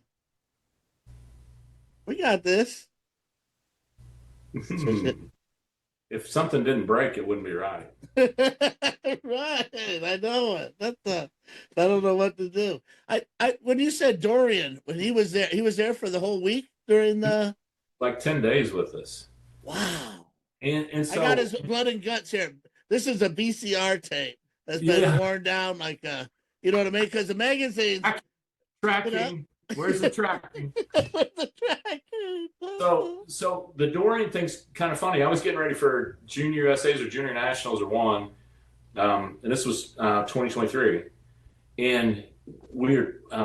Speaker 1: We got this.
Speaker 3: If something didn't break, it wouldn't be right.
Speaker 1: Right. I know it. I don't know what to do. When you said Dorian, when he was there for the whole week during the
Speaker 3: like 10 days with us.
Speaker 1: Wow.
Speaker 3: And so
Speaker 1: I got his blood and guts here. This is a VCR tape that's been worn down like you know what I mean? Because the magazines
Speaker 3: tracking. Where's the tracking?
Speaker 1: Where's the tracking?
Speaker 3: So the Dorian thing's kind of funny. I was getting ready for junior USAs or junior nationals or one. And this was 2023. And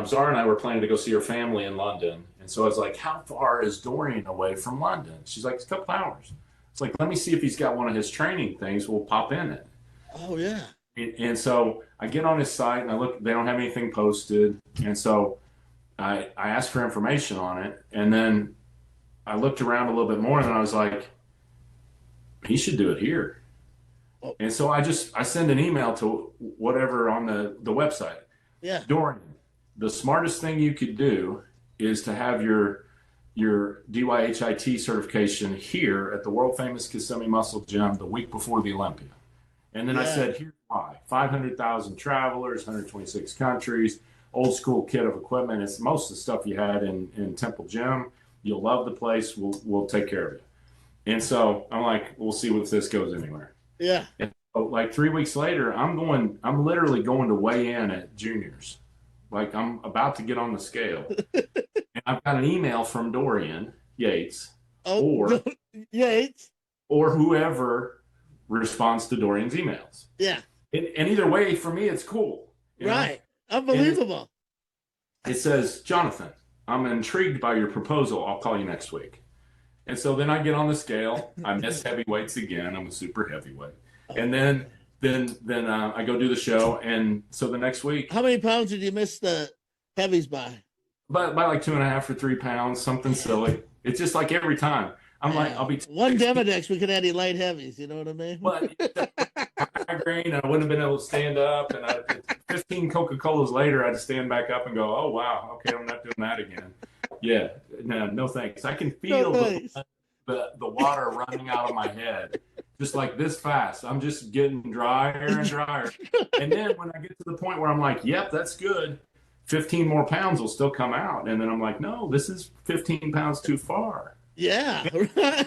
Speaker 3: Zara and I were planning to go see her family in London. And so I was like, how far is Dorian away from London? She's like, it's a couple hours. It's like, let me see if he's got one of his training things. We'll pop in it.
Speaker 1: Oh, yeah.
Speaker 3: And so I get on his site and I look, they don't have anything posted. And so I asked for information on it. And then I looked around a little bit more and I was like, he should do it here.
Speaker 1: Oh.
Speaker 3: And so I send an email to whatever on the website.
Speaker 1: Yeah.
Speaker 3: Dorian, the smartest thing you could do is to have your DYHIT certification here at the world famous Kissimmee Muscle Gym the week before the Olympia. And then I said, here's why. 500,000 travelers, 126 countries, old school kit of equipment. It's most of the stuff you had in Temple Gym. You'll love the place. We'll take care of you. And so I'm like, we'll see if this goes anywhere.
Speaker 1: Yeah.
Speaker 3: And so, like 3 weeks later, I'm literally going to weigh in at juniors. Like I'm about to get on the scale. And I've got an email from Dorian Yates
Speaker 1: Yates
Speaker 3: or whoever responds to Dorian's emails.
Speaker 1: Yeah.
Speaker 3: And either way, for me, it's cool.
Speaker 1: Right. Unbelievable.
Speaker 3: It says, Jonathan, I'm intrigued by your proposal. I'll call you next week. And so then I get on the scale. I miss heavyweights again. I'm a super heavyweight. And then I go do the show. And so the next week.
Speaker 1: How many pounds did you miss the heavies by?
Speaker 3: By like 2.5 or 3 pounds, something silly. It's just like every time. I'm like, I'll be
Speaker 1: one Demodex, we could add any light heavies. You know what I mean?
Speaker 3: But migraine, I wouldn't have been able to stand up. And 15 Coca-Colas later, I'd stand back up and go, oh, wow, okay, I'm not doing that again. Yeah, no thanks. I can feel the water running out of my head, just like this fast. I'm just getting drier and drier. And then when I get to the point where I'm like, yep, that's good. 15 more pounds will still come out. And then I'm like, no, this is 15 pounds too far.
Speaker 1: Yeah.
Speaker 3: Anyway,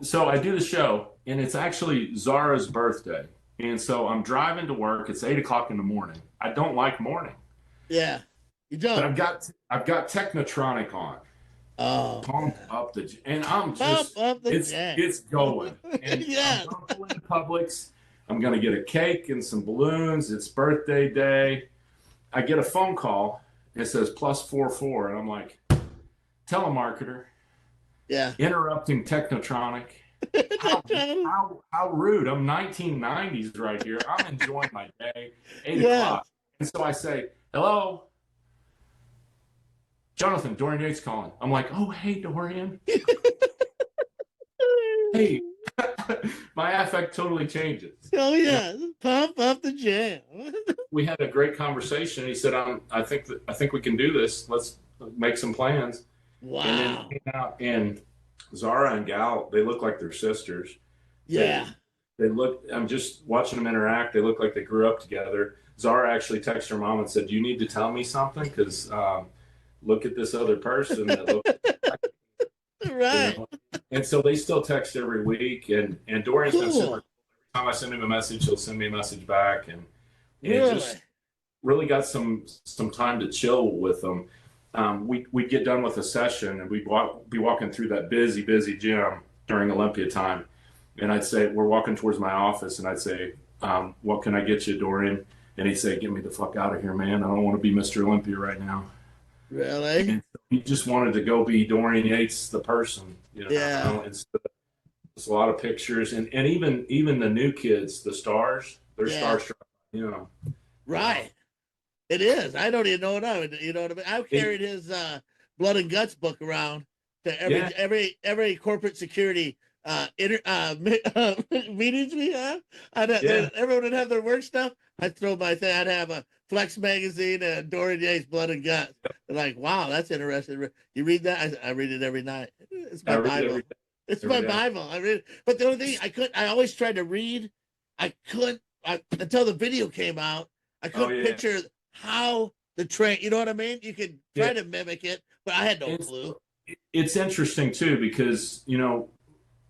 Speaker 3: so I do the show, and it's actually Zara's birthday. And so I'm driving to work. It's 8 o'clock in the morning. I don't like morning.
Speaker 1: Yeah, you don't.
Speaker 3: But I've got Technotronic on.
Speaker 1: Oh,
Speaker 3: Pump up and I'm just it's going. And
Speaker 1: yeah.
Speaker 3: I'm going to Publix. I'm gonna get a cake and some balloons. It's birthday day. I get a phone call. It says +44, and I'm like, telemarketer.
Speaker 1: Yeah.
Speaker 3: Interrupting Technotronic. How rude. I'm 1990s right here. I'm enjoying my day. 8 o'clock. And so I say, hello, Jonathan, Dorian Yates calling. I'm like, oh, hey, Dorian. Hey, my affect totally changes.
Speaker 1: Oh, yeah. Pump up the jam.
Speaker 3: We had a great conversation. He said, I think we can do this. Let's make some plans.
Speaker 1: Wow.
Speaker 3: And then came out, and Zara and Gal, they look like they're sisters.
Speaker 1: Yeah.
Speaker 3: They look, I'm just watching them interact. They look like they grew up together. Zara actually texted her mom and said, do you need to tell me something? Because look at this other person that looks
Speaker 1: right.
Speaker 3: You know? And so they still text every week. And Dorian's been super cool. Every time I send him a message, he'll send me a message back. And just really got some time to chill with them. We'd get done with a session, and we'd be walking through that busy gym during Olympia time. And I'd say, we're walking towards my office, and I'd say, what can I get you, Dorian? And he'd say, get me the fuck out of here, man. I don't want to be Mr. Olympia right now.
Speaker 1: Really?
Speaker 3: And he just wanted to go be Dorian Yates, the person. You know?
Speaker 1: Yeah.
Speaker 3: It's a lot of pictures. And even the new kids, the stars, they're starstruck, you know.
Speaker 1: Right. It is. I don't even know what you know what I mean? I've carried his blood and guts book around to every corporate security meetings we have. Everyone would have their work stuff. I'd throw my thing. I'd have a Flex magazine and Dorian Yates blood and guts. They're like, wow, that's interesting. You read that? I read it every night. It's my Bible. It's my Bible. I read it. But the only thing I always tried to read. I couldn't until the video came out. I couldn't picture how the train, you know what I mean? You could try to mimic it, but I had no clue.
Speaker 3: It's interesting too, because, you know,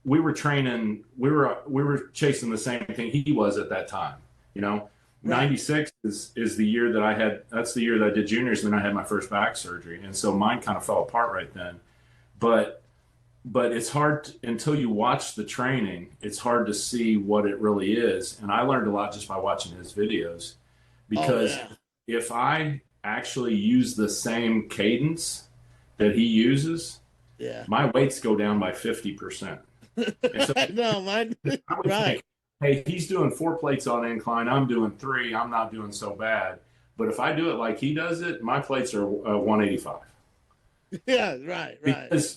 Speaker 3: we were training, we were chasing the same thing he was at that time, you know. Right. 96 is the year that that's the year that I did juniors, and then I had my first back surgery. And so mine kind of fell apart right then. But it's hard until you watch the training, it's hard to see what it really is. And I learned a lot just by watching his videos, because if I actually use the same cadence that he uses, my weights go down by 50%. So
Speaker 1: no, mine,
Speaker 3: right. Hey, he's doing 4 plates on incline. I'm doing 3. I'm not doing so bad. But if I do it like he does it, my plates are 185.
Speaker 1: Yeah, right.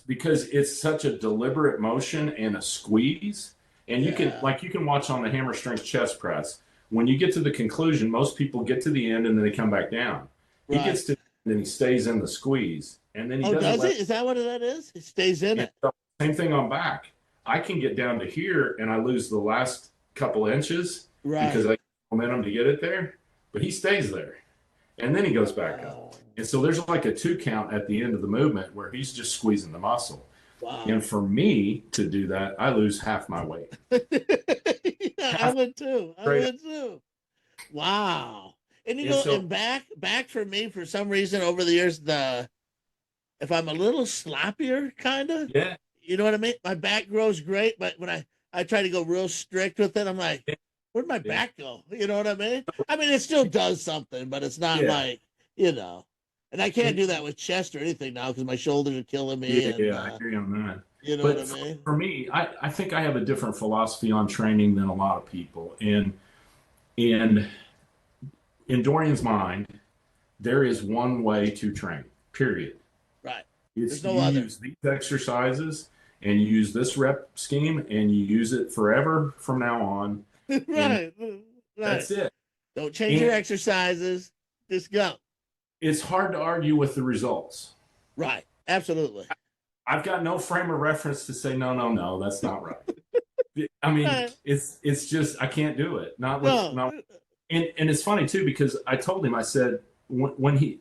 Speaker 3: Because it's such a deliberate motion and a squeeze. And you can watch on the hammer strength chest press. When you get to the conclusion, most people get to the end and then they come back down. He gets to and then he stays in the squeeze. And then he doesn't
Speaker 1: does it? Is that what that is? It stays in it.
Speaker 3: Same thing on back. I can get down to here and I lose the last couple inches because I have momentum to get it there, but he stays there. And then he goes back up. And so there's like a 2 count at the end of the movement where he's just squeezing the muscle. Wow. And for me to do that, I lose half my weight.
Speaker 1: I would too. Wow. And and back for me, for some reason over the years, if I'm a little sloppier, kind of, you know what I mean? My back grows great, but when I try to go real strict with it, I'm like, where'd my back go? You know what I mean? I mean, it still does something, but it's not like, and I can't do that with chest or anything now because my shoulders are killing me.
Speaker 3: I agree on that.
Speaker 1: You know what I mean?
Speaker 3: For me, I think I have a different philosophy on training than a lot of people. And in Dorian's mind, there is one way to train, period.
Speaker 1: Right.
Speaker 3: There's no other. Use these exercises and you use this rep scheme and you use it forever from now on.
Speaker 1: Right.
Speaker 3: That's it.
Speaker 1: Don't change your exercises. Just go.
Speaker 3: It's hard to argue with the results.
Speaker 1: Right. Absolutely.
Speaker 3: I've got no frame of reference to say, no, that's not right. I mean, it's just, I can't do it. And it's funny too, because I told him, I said, when he,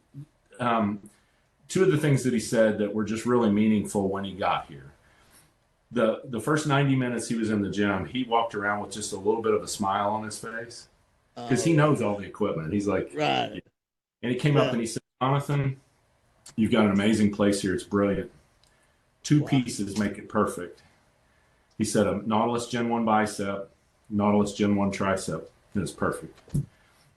Speaker 3: 2 of the things that he said that were just really meaningful when he got here. The first 90 minutes he was in the gym, he walked around with just a little bit of a smile on his face because he knows all the equipment. He's like,
Speaker 1: right.
Speaker 3: Yeah. And he came up and he said, Jonathan, you've got an amazing place here. It's brilliant. 2 pieces make it perfect. He said a Nautilus Gen 1 bicep, Nautilus Gen 1 tricep, and it's perfect.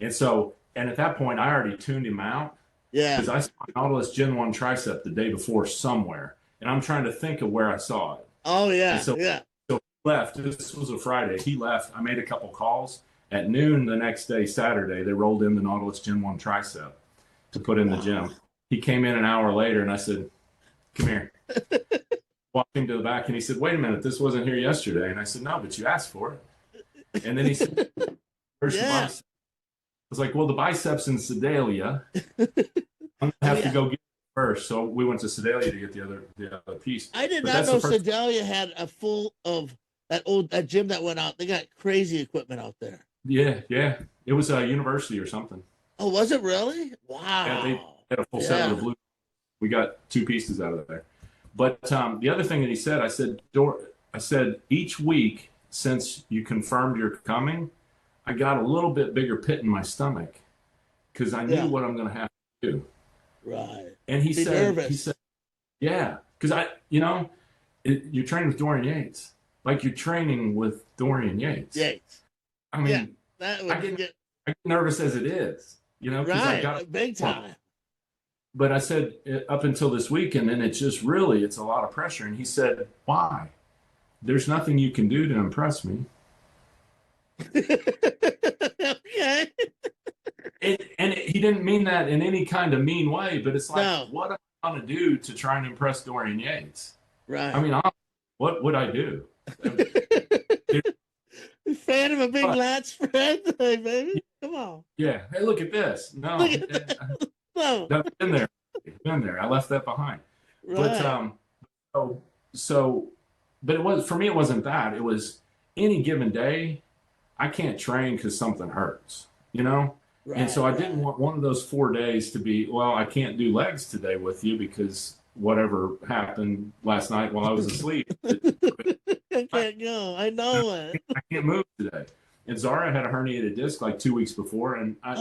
Speaker 3: And at that point, I already tuned him out. Yeah. Because I saw Nautilus Gen 1 tricep the day before somewhere, and I'm trying to think of where I saw it.
Speaker 1: Oh, yeah.
Speaker 3: So he left. This was a Friday. He left. I made a couple calls. At noon the next day, Saturday, they rolled in the Nautilus Gen 1 tricep to put in the gym. He came in an hour later, and I said, come here. Walked him to the back, and he said, wait a minute, this wasn't here yesterday. And I said, no, but you asked for it. And then he said, where's the bicep? I was like, well, the bicep's in Sedalia. I'm going to have to go get it first. So we went to Sedalia to get the other piece.
Speaker 1: I did not know Sedalia had a full of that gym that went out. They got crazy equipment out there. Yeah.
Speaker 3: It was a university or something.
Speaker 1: Oh, was it really? Wow.
Speaker 3: Yeah, they had a full set of the blue. We got 2 pieces out of there. But the other thing that he said, I said, each week since you confirmed you're coming, I got a little bit bigger pit in my stomach because I knew what I'm going to have to do.
Speaker 1: Right.
Speaker 3: And he said, yeah, because you're training with Dorian Yates. Like you're training with Dorian Yates. I mean, I get nervous as it is, because I got
Speaker 1: big time.
Speaker 3: But I said up until this week, and then it's a lot of pressure. And he said, why? There's nothing you can do to impress me.
Speaker 1: Okay.
Speaker 3: And he didn't mean that in any kind of mean way, but it's like, what am I going to do to try and impress Dorian Yates?
Speaker 1: Right.
Speaker 3: I mean, what would I do?
Speaker 1: Fan of a big lat spread, hey, baby. Come on.
Speaker 3: Yeah. Hey, look at this. No. That's been there. I left that behind. Right. But but it was, for me, it wasn't that. It was any given day, I can't train because something hurts, Right, and so I didn't want one of those 4 days to be, well, I can't do legs today with you because whatever happened last night while I was asleep.
Speaker 1: I can't go. I know it.
Speaker 3: I can't move today. And Zara had a herniated disc like 2 weeks before, and I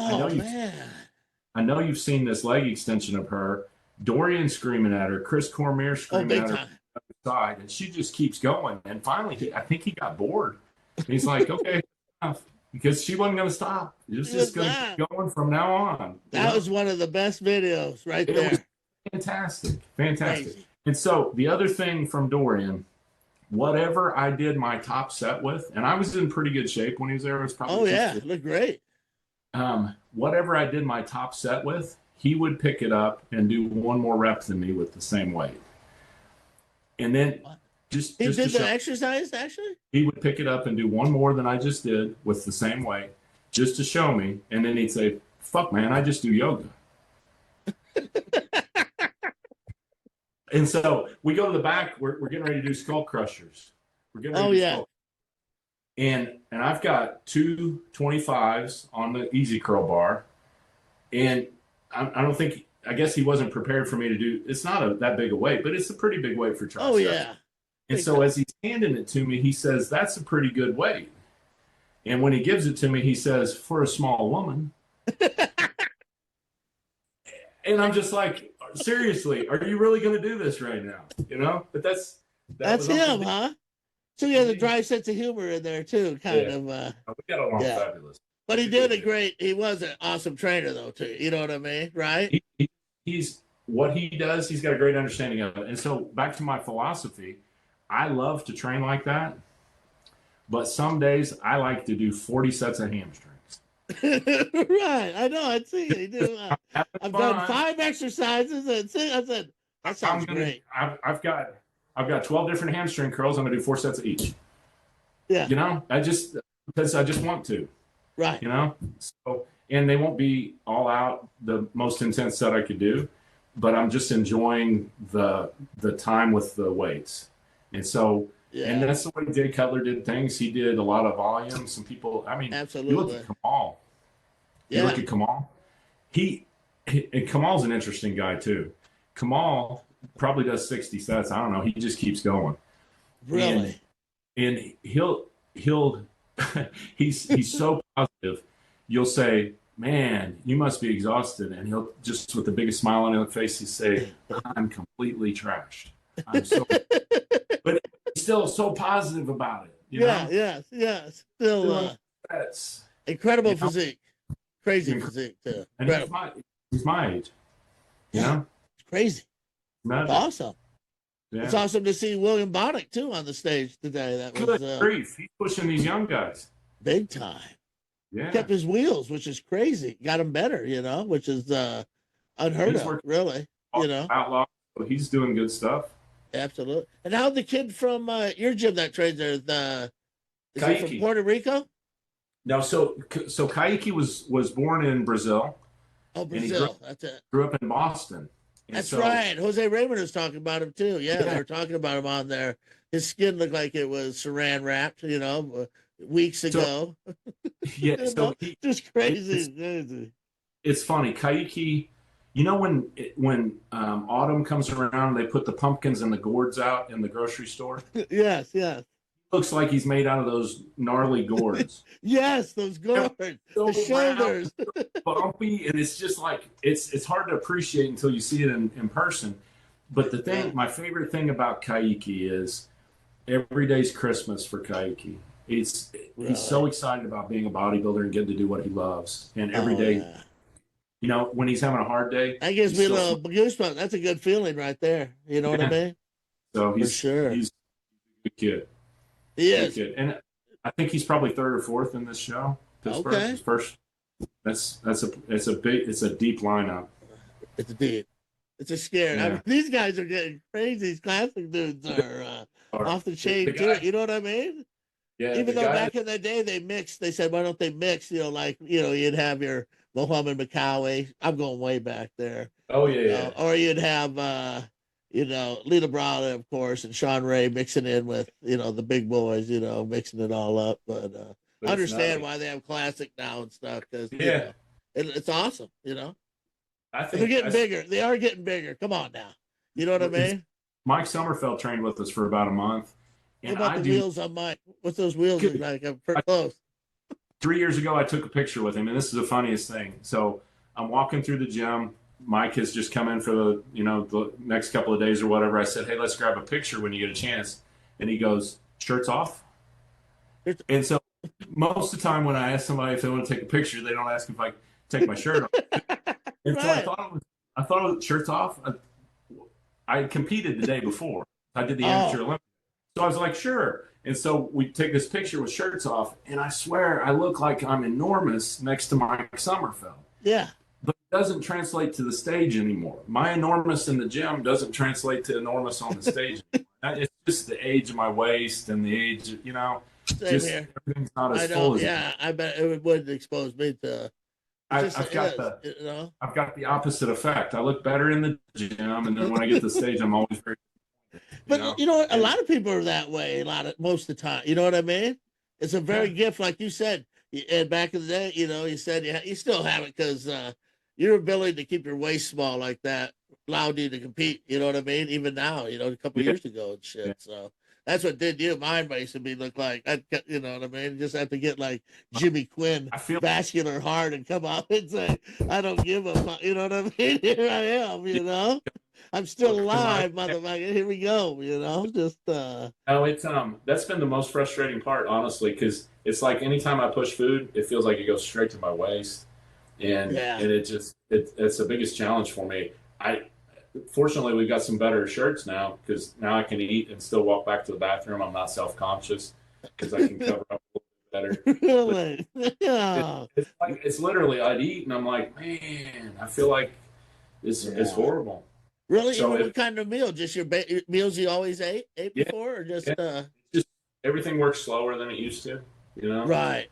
Speaker 3: know you've seen this leg extension of her. Dorian screaming at her, Chris Cormier screaming at her on the other side, and she just keeps going. And finally, I think he got bored. And he's like, okay, enough. Because she wasn't going to stop. It was just going to keep going from now on.
Speaker 1: That was one of the best videos right there. It was
Speaker 3: fantastic.
Speaker 1: Crazy.
Speaker 3: And so the other thing from Dorian, whatever I did my top set with, and I was in pretty good shape when he was there. It was probably
Speaker 1: looked great.
Speaker 3: Whatever I did my top set with, he would pick it up and do one more rep than me with the same weight. And then just
Speaker 1: He
Speaker 3: just
Speaker 1: did
Speaker 3: to
Speaker 1: the
Speaker 3: show,
Speaker 1: exercise, actually?
Speaker 3: he would pick it up and do one more than I just did with the same weight, just to show me. And then he'd say, fuck, man, I just do yoga. And so we go to the back. We're getting ready to do skull crushers. We're getting ready to do skull. And I've got two 25s on the easy curl bar. And I don't think, I guess he wasn't prepared for me to do, it's not that big a weight, but it's a pretty big weight for triceps.
Speaker 1: Oh, yeah.
Speaker 3: And so as he's handing it to me, he says, that's a pretty good weight. And when he gives it to me, he says, for a small woman. And I'm just like, seriously, are you really going to do this right now? You know, but that's
Speaker 1: him, huh? So he has a dry sense of humor in there too, kind of.
Speaker 3: We got along fabulous.
Speaker 1: But he did he was an awesome trainer though too. You know what I mean, right?
Speaker 3: He's what he does. He's got a great understanding of it. And so back to my philosophy, I love to train like that, but some days I like to do 40 sets of hamstrings.
Speaker 1: Right, I know. I'd see you do. I've done 5 exercises, and I said that sounds great.
Speaker 3: I've got 12 different hamstring curls. I'm gonna do 4 sets of each.
Speaker 1: Yeah,
Speaker 3: you know, because I just want to.
Speaker 1: Right.
Speaker 3: You know, so and they won't be all out the most intense set I could do, but I'm just enjoying the time with the weights, and so. Yeah. And that's the way Jay Cutler did things. He did a lot of volume. Some people, I mean,
Speaker 1: absolutely.
Speaker 3: You look at Kamal. You look at Kamal. And Kamal's an interesting guy too. Kamal probably does 60 sets. I don't know. He just keeps going.
Speaker 1: Really?
Speaker 3: And he'll he's so positive. You'll say, man, you must be exhausted. And he'll just with the biggest smile on his face, he say, I'm completely trashed. I'm so but still so positive about it. You know?
Speaker 1: Yes. Still
Speaker 3: that's
Speaker 1: incredible physique. Crazy physique too.
Speaker 3: And he's my age. You know?
Speaker 1: It's crazy. It's awesome.
Speaker 3: Yeah.
Speaker 1: It's awesome to see William Bonnick too on the stage today. That was
Speaker 3: good grief. He's pushing these young guys.
Speaker 1: Big time.
Speaker 3: Yeah.
Speaker 1: Kept his wheels, which is crazy. Got him better, you know, which is unheard of, really. You know.
Speaker 3: Outlaw. He's doing good stuff.
Speaker 1: Absolutely. And how the kid from your gym that trains there, is he from Puerto Rico?
Speaker 3: No, so Kaique was born in Brazil.
Speaker 1: Oh, Brazil. That's it.
Speaker 3: Grew up in Boston.
Speaker 1: That's right. Jose Raymond was talking about him too. Yeah, they were talking about him on there. His skin looked like it was saran wrapped, you know, weeks ago.
Speaker 3: Yeah, so
Speaker 1: just crazy.
Speaker 3: It's funny, Kaique. You know when autumn comes around, they put the pumpkins and the gourds out in the grocery store?
Speaker 1: Yes.
Speaker 3: Looks like he's made out of those gnarly gourds.
Speaker 1: Yes, those gourds.
Speaker 3: So
Speaker 1: the shoulders.
Speaker 3: Bumpy, and it's just like it's hard to appreciate until you see it in person. But my favorite thing about Kaique is every day's Christmas for Kaique. He's so excited about being a bodybuilder and getting to do what he loves. And every day. Yeah. You know, when he's having a hard day.
Speaker 1: That gives me a little goosebumps. That's a good feeling right there. You know what I mean?
Speaker 3: So he's
Speaker 1: a
Speaker 3: good kid.
Speaker 1: He is.
Speaker 3: Good. And I think he's probably 3rd or 4th in this show. His first. It's a deep lineup.
Speaker 1: It's deep. It's a scare.
Speaker 3: Yeah.
Speaker 1: I mean, these guys are getting crazy. These classic dudes are off the chain too. You know what I mean?
Speaker 3: Yeah.
Speaker 1: Even though back in the day they mixed, they said, why don't they mix? You know, like you'd have your Mohammed McCoway. I'm going way back there.
Speaker 3: Oh yeah.
Speaker 1: Or you'd have Lita Brada, of course, and Sean Ray mixing in with the big boys. Mixing it all up. But I understand why they have classic now and stuff because it's awesome. I think they're getting bigger. They are getting bigger. Come on now. You know what I mean?
Speaker 3: Mike Sommerfeld trained with us for about a month.
Speaker 1: And what about the wheels on Mike? What's those wheels look like? I'm pretty close.
Speaker 3: 3 years ago, I took a picture with him, and this is the funniest thing. So I'm walking through the gym. Mike has just come in for the next couple of days or whatever. I said, hey, let's grab a picture when you get a chance. And he goes, shirts off? And so most of the time when I ask somebody if they want to take a picture, they don't ask if I take my shirt off. And so I thought it was shirts off. I competed the day before. I did the amateur Olympics. So I was like, sure. And so we take this picture with shirts off, and I swear I look like I'm enormous next to Mike Sommerfeld.
Speaker 1: Yeah.
Speaker 3: But doesn't translate to the stage anymore. My enormous in the gym doesn't translate to enormous on the stage anymore. It's just the age of my waist and the age, you know,
Speaker 1: Same
Speaker 3: just
Speaker 1: here.
Speaker 3: everything's not as
Speaker 1: I
Speaker 3: full
Speaker 1: know.
Speaker 3: as
Speaker 1: Yeah, I bet it would expose me to.
Speaker 3: I've got I've got the opposite effect. I look better in the gym, and then when I get to the stage, I'm always very,
Speaker 1: But you know what? A lot of people are that way. Most of the time. You know what I mean? It's a very gift, like you said. And back in the day, you know, you said you still have it because your ability to keep your waist small like that allowed you to compete. You know what I mean? Even now, you know, a couple of years ago and shit.
Speaker 3: Yeah.
Speaker 1: So that's what did you. Mine basically look like you know what I mean? Just have to get like Jimmy Quinn, vascular heart, and come out and say, "I don't give a fuck." You know what I mean? Here I am. You know. I'm still alive, motherfucker. Here we go. You know, just
Speaker 3: No, it's that's been the most frustrating part, honestly, because it's like anytime I push food, it feels like it goes straight to my waist, and it's the biggest challenge for me. Fortunately, we've got some better shirts now because now I can eat and still walk back to the bathroom. I'm not self-conscious because I can cover up a little bit better.
Speaker 1: Really? Yeah.
Speaker 3: It's literally I'd eat and I'm like, man, I feel like it's horrible.
Speaker 1: Really? So what kind of meal? Just your meals you always ate before, or just
Speaker 3: just everything works slower than it used to, you know?
Speaker 1: Right.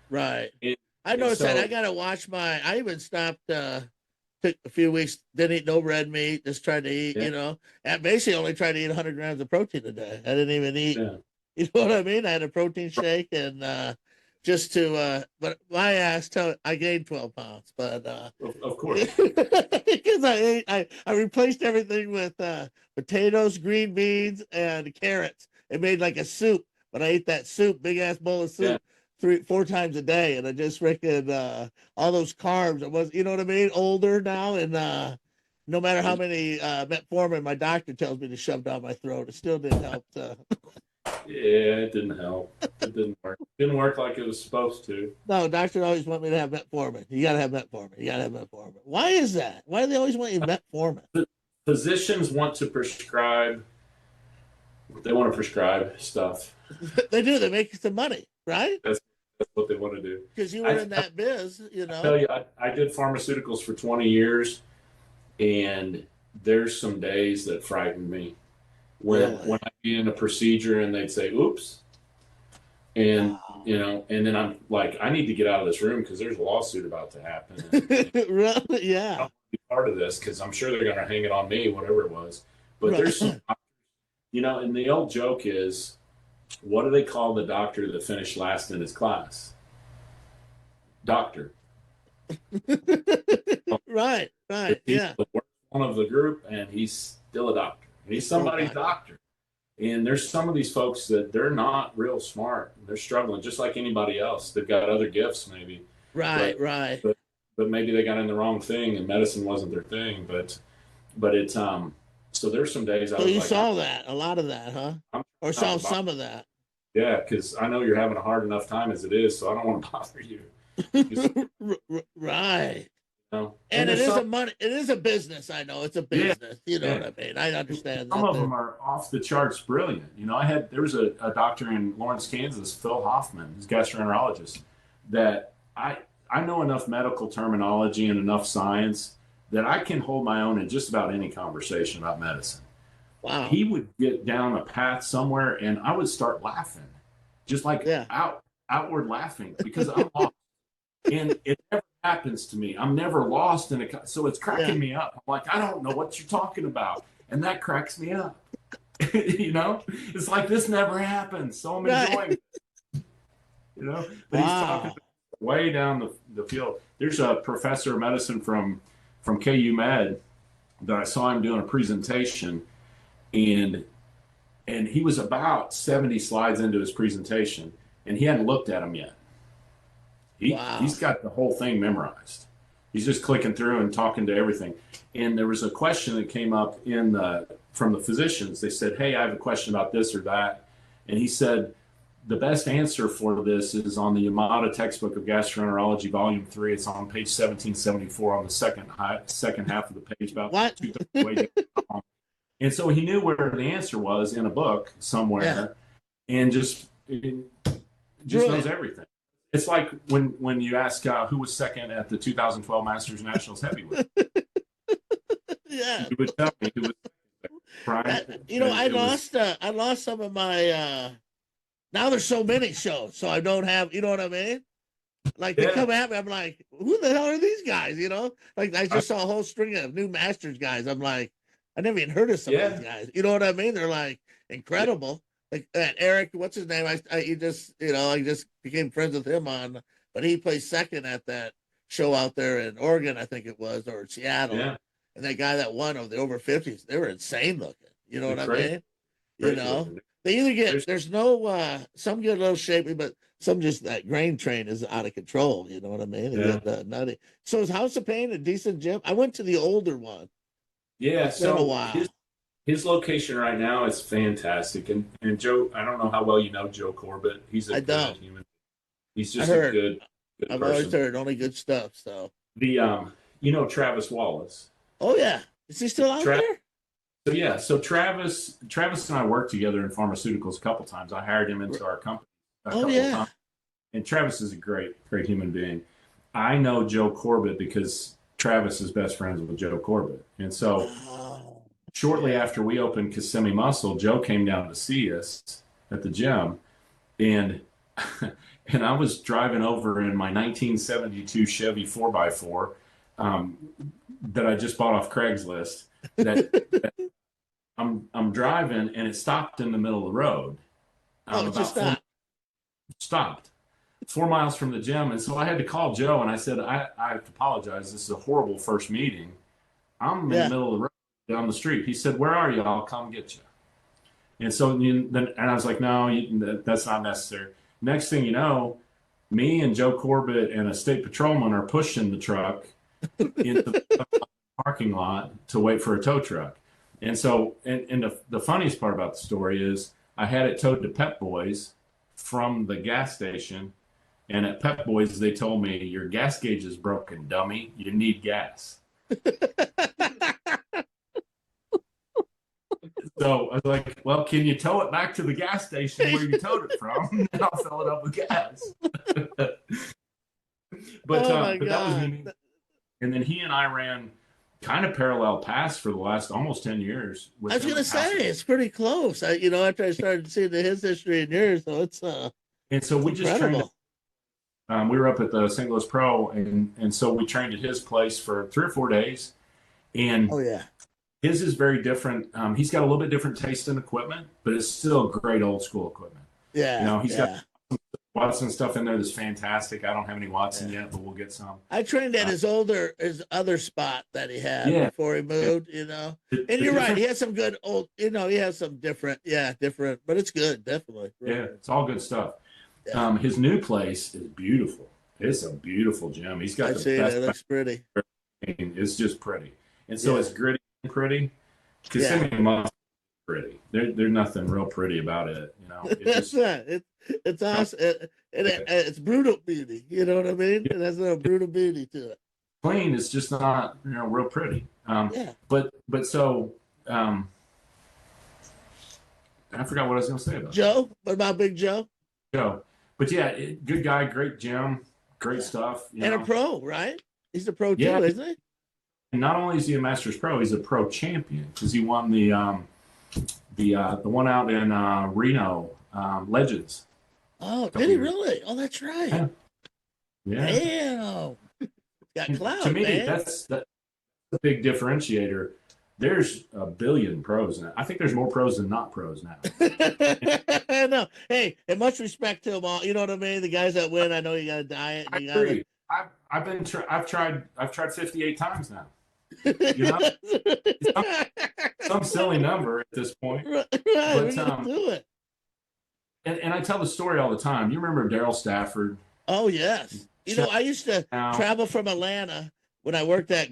Speaker 1: I noticed that. I gotta watch I even stopped took a few weeks, didn't eat no red meat, just tried to eat, you know. And basically only tried to eat 100 grams of protein a day. I didn't even eat you know what I mean? I had a protein shake and just to but my ass I gained 12 pounds, but
Speaker 3: of course.
Speaker 1: because I replaced everything with potatoes, green beans, and carrots. It made like a soup, but I ate that soup, big ass bowl of soup 3-4 times a day, and I just freaking all those carbs. It was, you know what I mean? Older now, and no matter how many metformin my doctor tells me to shove down my throat, it still didn't help.
Speaker 3: Yeah, it didn't help. It didn't work. It didn't work like it was supposed to.
Speaker 1: No, doctor always want me to have metformin. You gotta have metformin. You gotta have metformin. Why is that? Why do they always want you metformin?
Speaker 3: Physicians want to prescribe. They want to prescribe stuff.
Speaker 1: They do. They make some money, right?
Speaker 3: That's what they want to do.
Speaker 1: Because you were in that biz, you know.
Speaker 3: I tell you, I did pharmaceuticals for 20 years, and there's some days that frightened me. When I'd be in a procedure and they'd say, "Oops," and you know, and then I'm like, I need to get out of this room because there's a lawsuit about to happen.
Speaker 1: Really? Yeah.
Speaker 3: I don't want to be part of this because I'm sure they're going to hang it on me, whatever it was. But there's some, you know, and the old joke is, what do they call the doctor that finished last in his class? Doctor.
Speaker 1: Right.
Speaker 3: He's the worst one of the group, and he's still a doctor. He's somebody's doctor. And there's some of these folks that they're not real smart. They're struggling just like anybody else. They've got other gifts maybe.
Speaker 1: Right.
Speaker 3: But maybe they got in the wrong thing and medicine wasn't their thing. But it's so there's some days I was
Speaker 1: like. So you
Speaker 3: saw
Speaker 1: that, a lot of that, huh? Or saw some of that.
Speaker 3: Yeah, because I know you're having a hard enough time as it is, so I don't want to bother you.
Speaker 1: Right.
Speaker 3: No.
Speaker 1: And it is a business. I know it's a business. You know what I mean? I understand
Speaker 3: some of them are off the charts brilliant. You know, there was a doctor in Lawrence, Kansas, Phil Hoffman, he's a gastroenterologist, that I know enough medical terminology and enough science that I can hold my own in just about any conversation about medicine.
Speaker 1: Wow.
Speaker 3: He would get down a path somewhere and I would start laughing, just like outward laughing because I'm lost. And it never happens to me. I'm never lost in it. So it's cracking me up. I'm like, I don't know what you're talking about. And that cracks me up. You know, it's like this never happens. So I'm enjoying it. You know, but he's talking way down the field. There's a professor of medicine from KU Med that I saw him doing a presentation, and he was about 70 slides into his presentation, and he hadn't looked at them yet. He's got the whole thing memorized. He's just clicking through and talking to everything. And there was a question that came up from the physicians. They said, "Hey, I have a question about this or that." And he said, the best answer for this is on the Yamada textbook of gastroenterology, volume 3. It's on page 1774 on the second half of the page, about 2/3 way down. And so he knew where the answer was in a book somewhere, and just knows everything. It's like when you ask who was second at the 2012 Masters Nationals heavyweight.
Speaker 1: yeah.
Speaker 3: He would tell me he was Brian.
Speaker 1: I lost some of my. Now there's so many shows, so I don't have. You know what I mean? Like they come at me, I'm like, who the hell are these guys? Like I just saw a whole string of new Masters guys. I'm like, I never even heard of some of these guys. You know what I mean? They're like incredible. Like Eric, what's his name? I just became friends with him but he plays second at that show out there in Oregon, I think it was, or Seattle.
Speaker 3: Yeah.
Speaker 1: And that guy that won of the over 50s, they were insane looking. You know what I mean? They either there's no some get a little shapy, but some just that grain train is out of control. You know what I mean? They get nutty. So is House of Pain a decent gym? I went to the older one.
Speaker 3: Yeah,
Speaker 1: it's been a while.
Speaker 3: His location right now is fantastic, and Joe, I don't know how well you know Joe Corbett. He's a good human. He's just a good
Speaker 1: I've
Speaker 3: person.
Speaker 1: always heard only good stuff. So
Speaker 3: Travis Wallace.
Speaker 1: Oh yeah, is he still out there?
Speaker 3: So Travis and I worked together in pharmaceuticals a couple times. I hired him into our company. Times. And Travis is a great human being. I know Joe Corbett because Travis is best friends with Joe Corbett, and so. Shortly after we opened Kissimmee Muscle, Joe came down to see us at the gym, and I was driving over in my 1972 Chevy 4x4 that I just bought off Craigslist. That I'm driving, and it stopped in the middle of the road.
Speaker 1: It just
Speaker 3: stopped 4 miles from the gym, and so I had to call Joe, and I said, I have to apologize. This is a horrible first meeting. I'm in the middle of the road. Down the street. He said, "Where are you? I'll come get you." And so and I was like, "No, that's not necessary." Next thing you know, me and Joe Corbett and a state patrolman are pushing the truck into the parking lot to wait for a tow truck. And so, and the funniest part about the story is I had it towed to Pep Boys from the gas station, and at Pep Boys they told me, "Your gas gauge is broken, dummy. You need gas." So I was like, "Well, can you tow it back to the gas station where you towed it from? And I'll fill it up with gas." But that was me. And then he and I ran kind of parallel paths for the last almost 10 years.
Speaker 1: I was going to say, it's pretty close. After I started seeing his history and yours, so it's
Speaker 3: and so we just trained. We were up at the St. Louis Pro, and so we trained at his place for 3 or 4 days. And his is very different. He's got a little bit different taste in equipment, but it's still great old school equipment.
Speaker 1: Yeah.
Speaker 3: He's got some Watson stuff in there that's fantastic. I don't have any Watson yet, but we'll get some.
Speaker 1: I trained at his other spot that he had before he moved, And you're right. He has some good old, he has some different, but it's good. Definitely.
Speaker 3: Right. Yeah. It's all good stuff. Yeah. His new place is beautiful. It's a beautiful gym. He's got the best.
Speaker 1: It looks pretty.
Speaker 3: It's just pretty. And so it's gritty and pretty. Kissimmee Muscle is pretty. There's nothing real pretty about it.
Speaker 1: It's awesome. It's brutal beauty. You know what I mean? It has a little brutal beauty to it.
Speaker 3: Clean is just not real pretty. But so I forgot what I was going to say about
Speaker 1: Joe. What about Big Joe?
Speaker 3: Joe. But good guy, great gym, great stuff.
Speaker 1: A pro, right? He's a pro too, isn't he?
Speaker 3: And not only is he a Masters Pro, he's a pro champion because he won the one out in Reno, Legends.
Speaker 1: Oh, did he really? Oh, that's right.
Speaker 3: Yeah.
Speaker 1: Damn. Got clout,
Speaker 3: to me,
Speaker 1: man.
Speaker 3: that's a big differentiator. There's a billion pros now. I think there's more pros than not pros now.
Speaker 1: No. Hey, and much respect to them all. You know what I mean? The guys that win, I know you got to diet.
Speaker 3: I agree. I've tried 58 times now. Some silly number at this point.
Speaker 1: Right,
Speaker 3: but
Speaker 1: do it.
Speaker 3: And I tell the story all the time. You remember Daryl Stafford?
Speaker 1: Oh yes. I used to travel from Atlanta when I worked at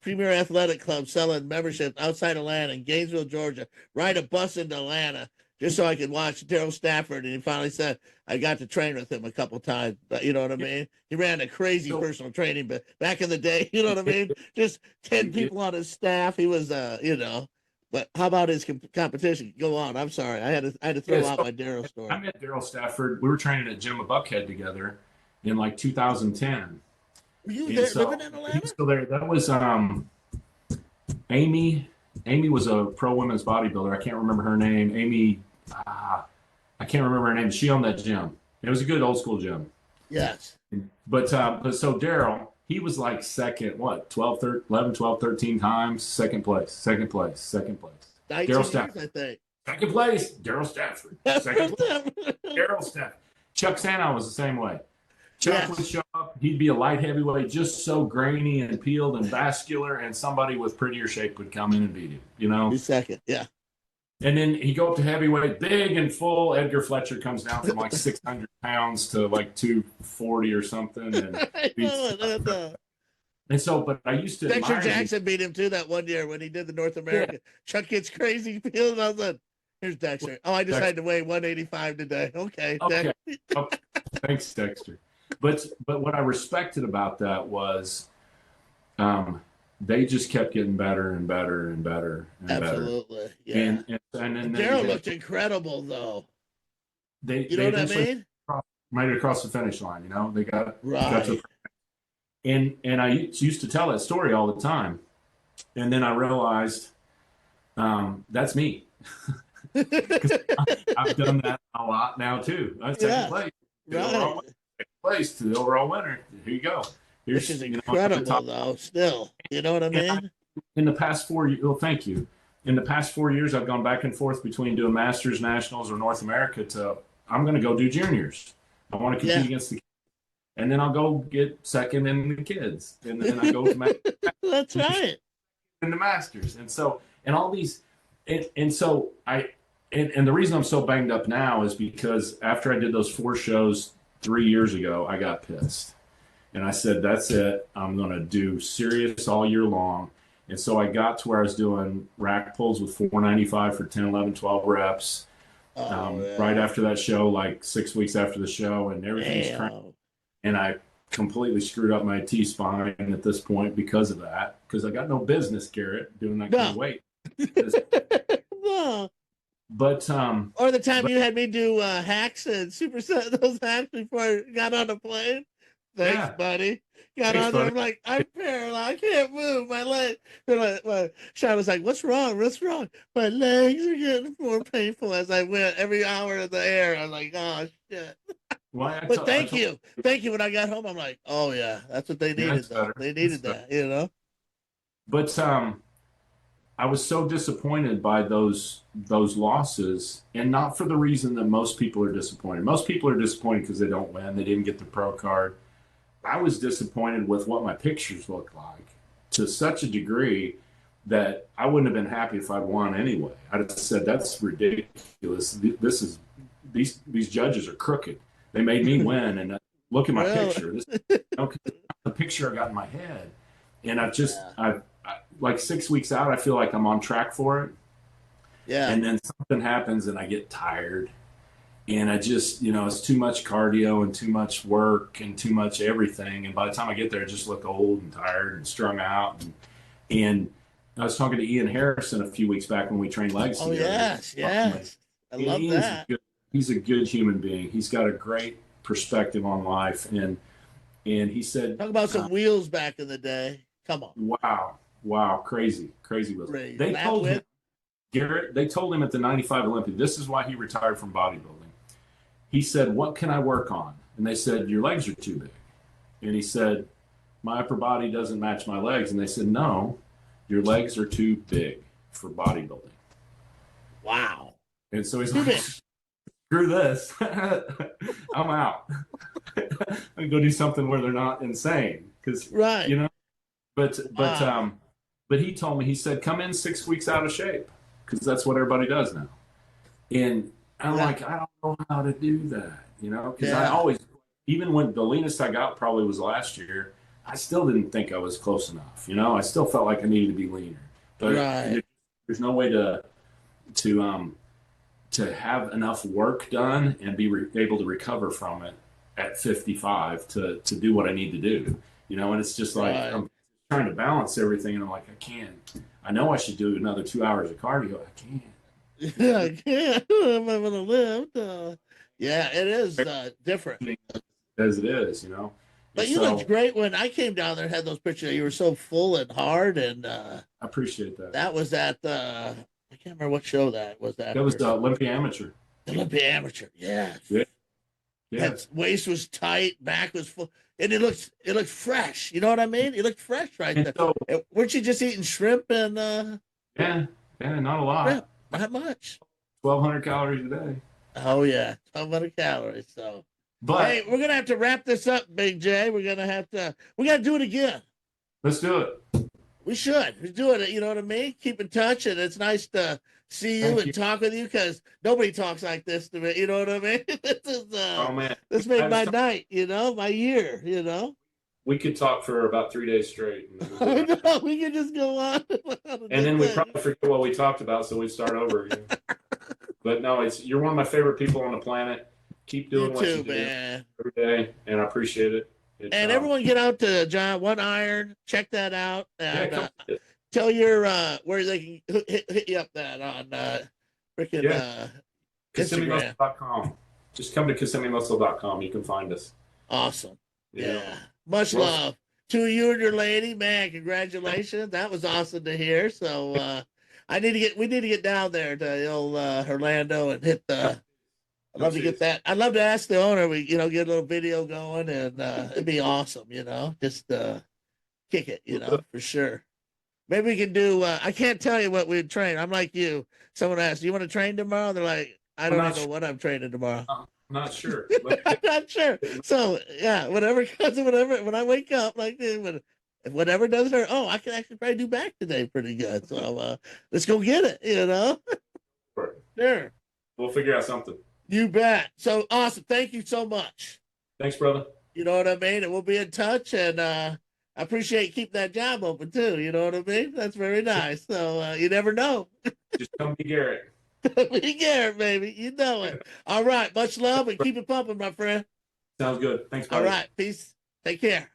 Speaker 1: Premier Athletic Club selling memberships outside Atlanta in Gainesville, Georgia. Ride a bus into Atlanta just so I could watch Daryl Stafford, and he finally said I got to train with him a couple times. But you know what I mean? He ran a crazy personal training, but back in the day, you know what I mean? Just 10 people on his staff. He was, But how about his competition? Go on. I'm sorry, I had to throw out my Daryl story.
Speaker 3: I met Daryl Stafford. We were training at Jim Buckhead together in like 2010.
Speaker 1: Were you there living in Atlanta?
Speaker 3: He's still there. That was Amy was a pro women's bodybuilder. I can't remember her name. Amy, I can't remember her name. She owned that gym. It was a good old school gym.
Speaker 1: Yes.
Speaker 3: But so Daryl, he was like second, what, 12, 13, 11, 12, 13 times, second place. Daryl Stafford.
Speaker 1: I think.
Speaker 3: Second place, Daryl Stafford. Second place, Daryl Stafford. Chuck Sanow was the same way. Chuck would show up, he'd be a light heavyweight, just so grainy and peeled and vascular, and somebody with prettier shape would come in and beat him, you know?
Speaker 1: He's second, yeah.
Speaker 3: And then he'd go up to heavyweight, big and full. Edgar Fletcher comes down from like 600 pounds to like 240 or something. And so, but I used to
Speaker 1: Dexter Jackson beat him too that one year when he did the North America. Yeah. Chuck gets crazy peeled, and I was like, here's Dexter. Oh, I decided to weigh 185 today. Okay.
Speaker 3: Okay. Thanks, Dexter. But what I respected about that was they just kept getting better and better and better and
Speaker 1: Absolutely.
Speaker 3: better.
Speaker 1: Yeah.
Speaker 3: And then
Speaker 1: Daryl looked incredible though.
Speaker 3: You
Speaker 1: know what I mean?
Speaker 3: Made it across the finish line, you know. They got
Speaker 1: right.
Speaker 3: And I used to tell that story all the time. And then I realized that's me. I've done that a lot now too. Second place.
Speaker 1: Right.
Speaker 3: Place to the overall winner. Here you go.
Speaker 1: Which is incredible, though. Still, you know what I mean?
Speaker 3: In the past 4 years, well, thank you. In the past 4 years, I've gone back and forth between doing Masters, Nationals, or North America. I'm going to go do juniors. I want to compete against the kids, and then I'll go get second in the kids, and then I go to Masters.
Speaker 1: That's right.
Speaker 3: In the Masters, and all these, and so and the reason I'm so banged up now is because after I did those 4 shows 3 years ago, I got pissed. And I said, that's it. I'm going to do serious all year long. And so I got to where I was doing rack pulls with 495 for 10, 11, 12 reps. Right after that show, like 6 weeks after the show, and everything's crazy. And I completely screwed up my T-spine at this point because of that. Because I got no business, Garrett, doing that kind of weight.
Speaker 1: No.
Speaker 3: But
Speaker 1: or the time you had me do hacks and superset those hacks before I got on the plane. Thanks, buddy. Got on there. I'm like, I'm paralyzed. I can't move. My leg. Sean was like, "What's wrong? What's wrong?" My legs are getting more painful as I went every hour in the air. I'm like, "Oh shit." But thank you. When I got home, I'm like, "Oh yeah, that's what they needed. Though. They needed that, you know."
Speaker 3: But I was so disappointed by those losses, and not for the reason that most people are disappointed. Most people are disappointed because they don't win. They didn't get the pro card. I was disappointed with what my pictures looked like to such a degree that I wouldn't have been happy if I'd won anyway. I'd have said, that's ridiculous. These judges are crooked. They made me win, and look at my picture. The picture I got in my head. And I like 6 weeks out, I feel like I'm on track for it. Yeah. And then something happens and I get tired. And I just, it's too much cardio and too much work and too much everything. And by the time I get there, I just look old and tired and strung out. And I was talking to Ian Harrison a few weeks back when we trained legs together.
Speaker 1: Yes. I love that.
Speaker 3: He's a good human being. He's got a great perspective on life. And he said... Talk
Speaker 1: about some wheels back in the day. Come on.
Speaker 3: Wow. Crazy wheels. They told him, Garrett, they told him at the 95 Olympic, this is why he retired from bodybuilding. He said, what can I work on? And they said, your legs are too big. And he said, my upper body doesn't match my legs. And they said, no, your legs are too big for bodybuilding.
Speaker 1: Wow.
Speaker 3: And so he's like, screw this. I'm out. I go do something where they're not insane. But he told me, he said, come in 6 weeks out of shape, because that's what everybody does now. And I'm like, I don't know how to do that, because I always, even when the leanest I got probably was last year, I still didn't think I was close enough. I still felt like I needed to be leaner. But there's no way to have enough work done and be able to recover from it at 55 to do what I need to do. And it's just like, I'm trying to balance everything, and I'm like, I can't. I know I should do another 2 hours of cardio. I can't.
Speaker 1: Yeah, I can't. I'm going to live. It is different.
Speaker 3: As it is,
Speaker 1: But you
Speaker 3: So,
Speaker 1: looked great when I came down there and had those pictures. You were so full and hard, and
Speaker 3: I appreciate that.
Speaker 1: that was at I can't remember what show that was.
Speaker 3: That was the Olympia Amateur.
Speaker 1: Olympic Amateur. Yeah.
Speaker 3: Yeah.
Speaker 1: His waist was tight, back was full, and it looked fresh. You know what I mean? It looked fresh right
Speaker 3: And
Speaker 1: there.
Speaker 3: so,
Speaker 1: Weren't you just eating shrimp and
Speaker 3: yeah, not a lot.
Speaker 1: shrimp? Not much.
Speaker 3: 1,200 calories a day.
Speaker 1: Oh yeah, 1,200 calories. So,
Speaker 3: But
Speaker 1: hey, we're gonna have to wrap this up, Big J. We gotta do it again.
Speaker 3: let's do it.
Speaker 1: We should. We do it. You know what I mean? Keep in touch, and it's nice to see you
Speaker 3: Thank
Speaker 1: and
Speaker 3: you.
Speaker 1: talk with you because nobody talks like this to me. You know what I mean? This is
Speaker 3: Oh man,
Speaker 1: this made my night. You know, my year. You know.
Speaker 3: we could talk for about 3 days straight.
Speaker 1: I know we can just go on.
Speaker 3: And then we probably forget what we talked about, so we start over again. But no, you're one of my favorite people on the planet. Keep doing what you do
Speaker 1: man.
Speaker 3: every day, and I appreciate it.
Speaker 1: And everyone get out to John One Iron. Check that out. And
Speaker 3: Yeah,
Speaker 1: tell your where they can hit you up that on freaking Instagram.
Speaker 3: KissimmeeMuscle.com. Just come to KissimmeeMuscle.com. You can find us.
Speaker 1: Awesome.
Speaker 3: Yeah.
Speaker 1: Yeah. Much
Speaker 3: Well,
Speaker 1: love to you and your lady, man. Congratulations. That was awesome to hear. So we need to get down there to old Orlando and hit the. I'd love to get that. I'd love to ask the owner. We get a little video going, and it'd be awesome. Just kick it. For sure. Maybe we can do. I can't tell you what we'd train. I'm like you. Someone asked, "Do you want to train tomorrow?" They're like, "I don't even know what I'm training tomorrow."
Speaker 3: I'm not sure.
Speaker 1: I'm not sure. So yeah, whatever comes, whatever. When I wake up, like if whatever doesn't hurt. Oh, I can actually probably do back today pretty good. So let's go get it. Sure.
Speaker 3: We'll figure out something.
Speaker 1: You bet. So awesome. Thank you so much.
Speaker 3: Thanks, brother.
Speaker 1: You know what I mean? And we'll be in touch. And I appreciate keeping that job open too. You know what I mean? That's very nice. So you never know.
Speaker 3: Just come be Garrett.
Speaker 1: Be Garrett, baby. You know it. All right. Much love and keep it pumping, my friend.
Speaker 3: Sounds good. Thanks, buddy.
Speaker 1: All right. Peace. Take care.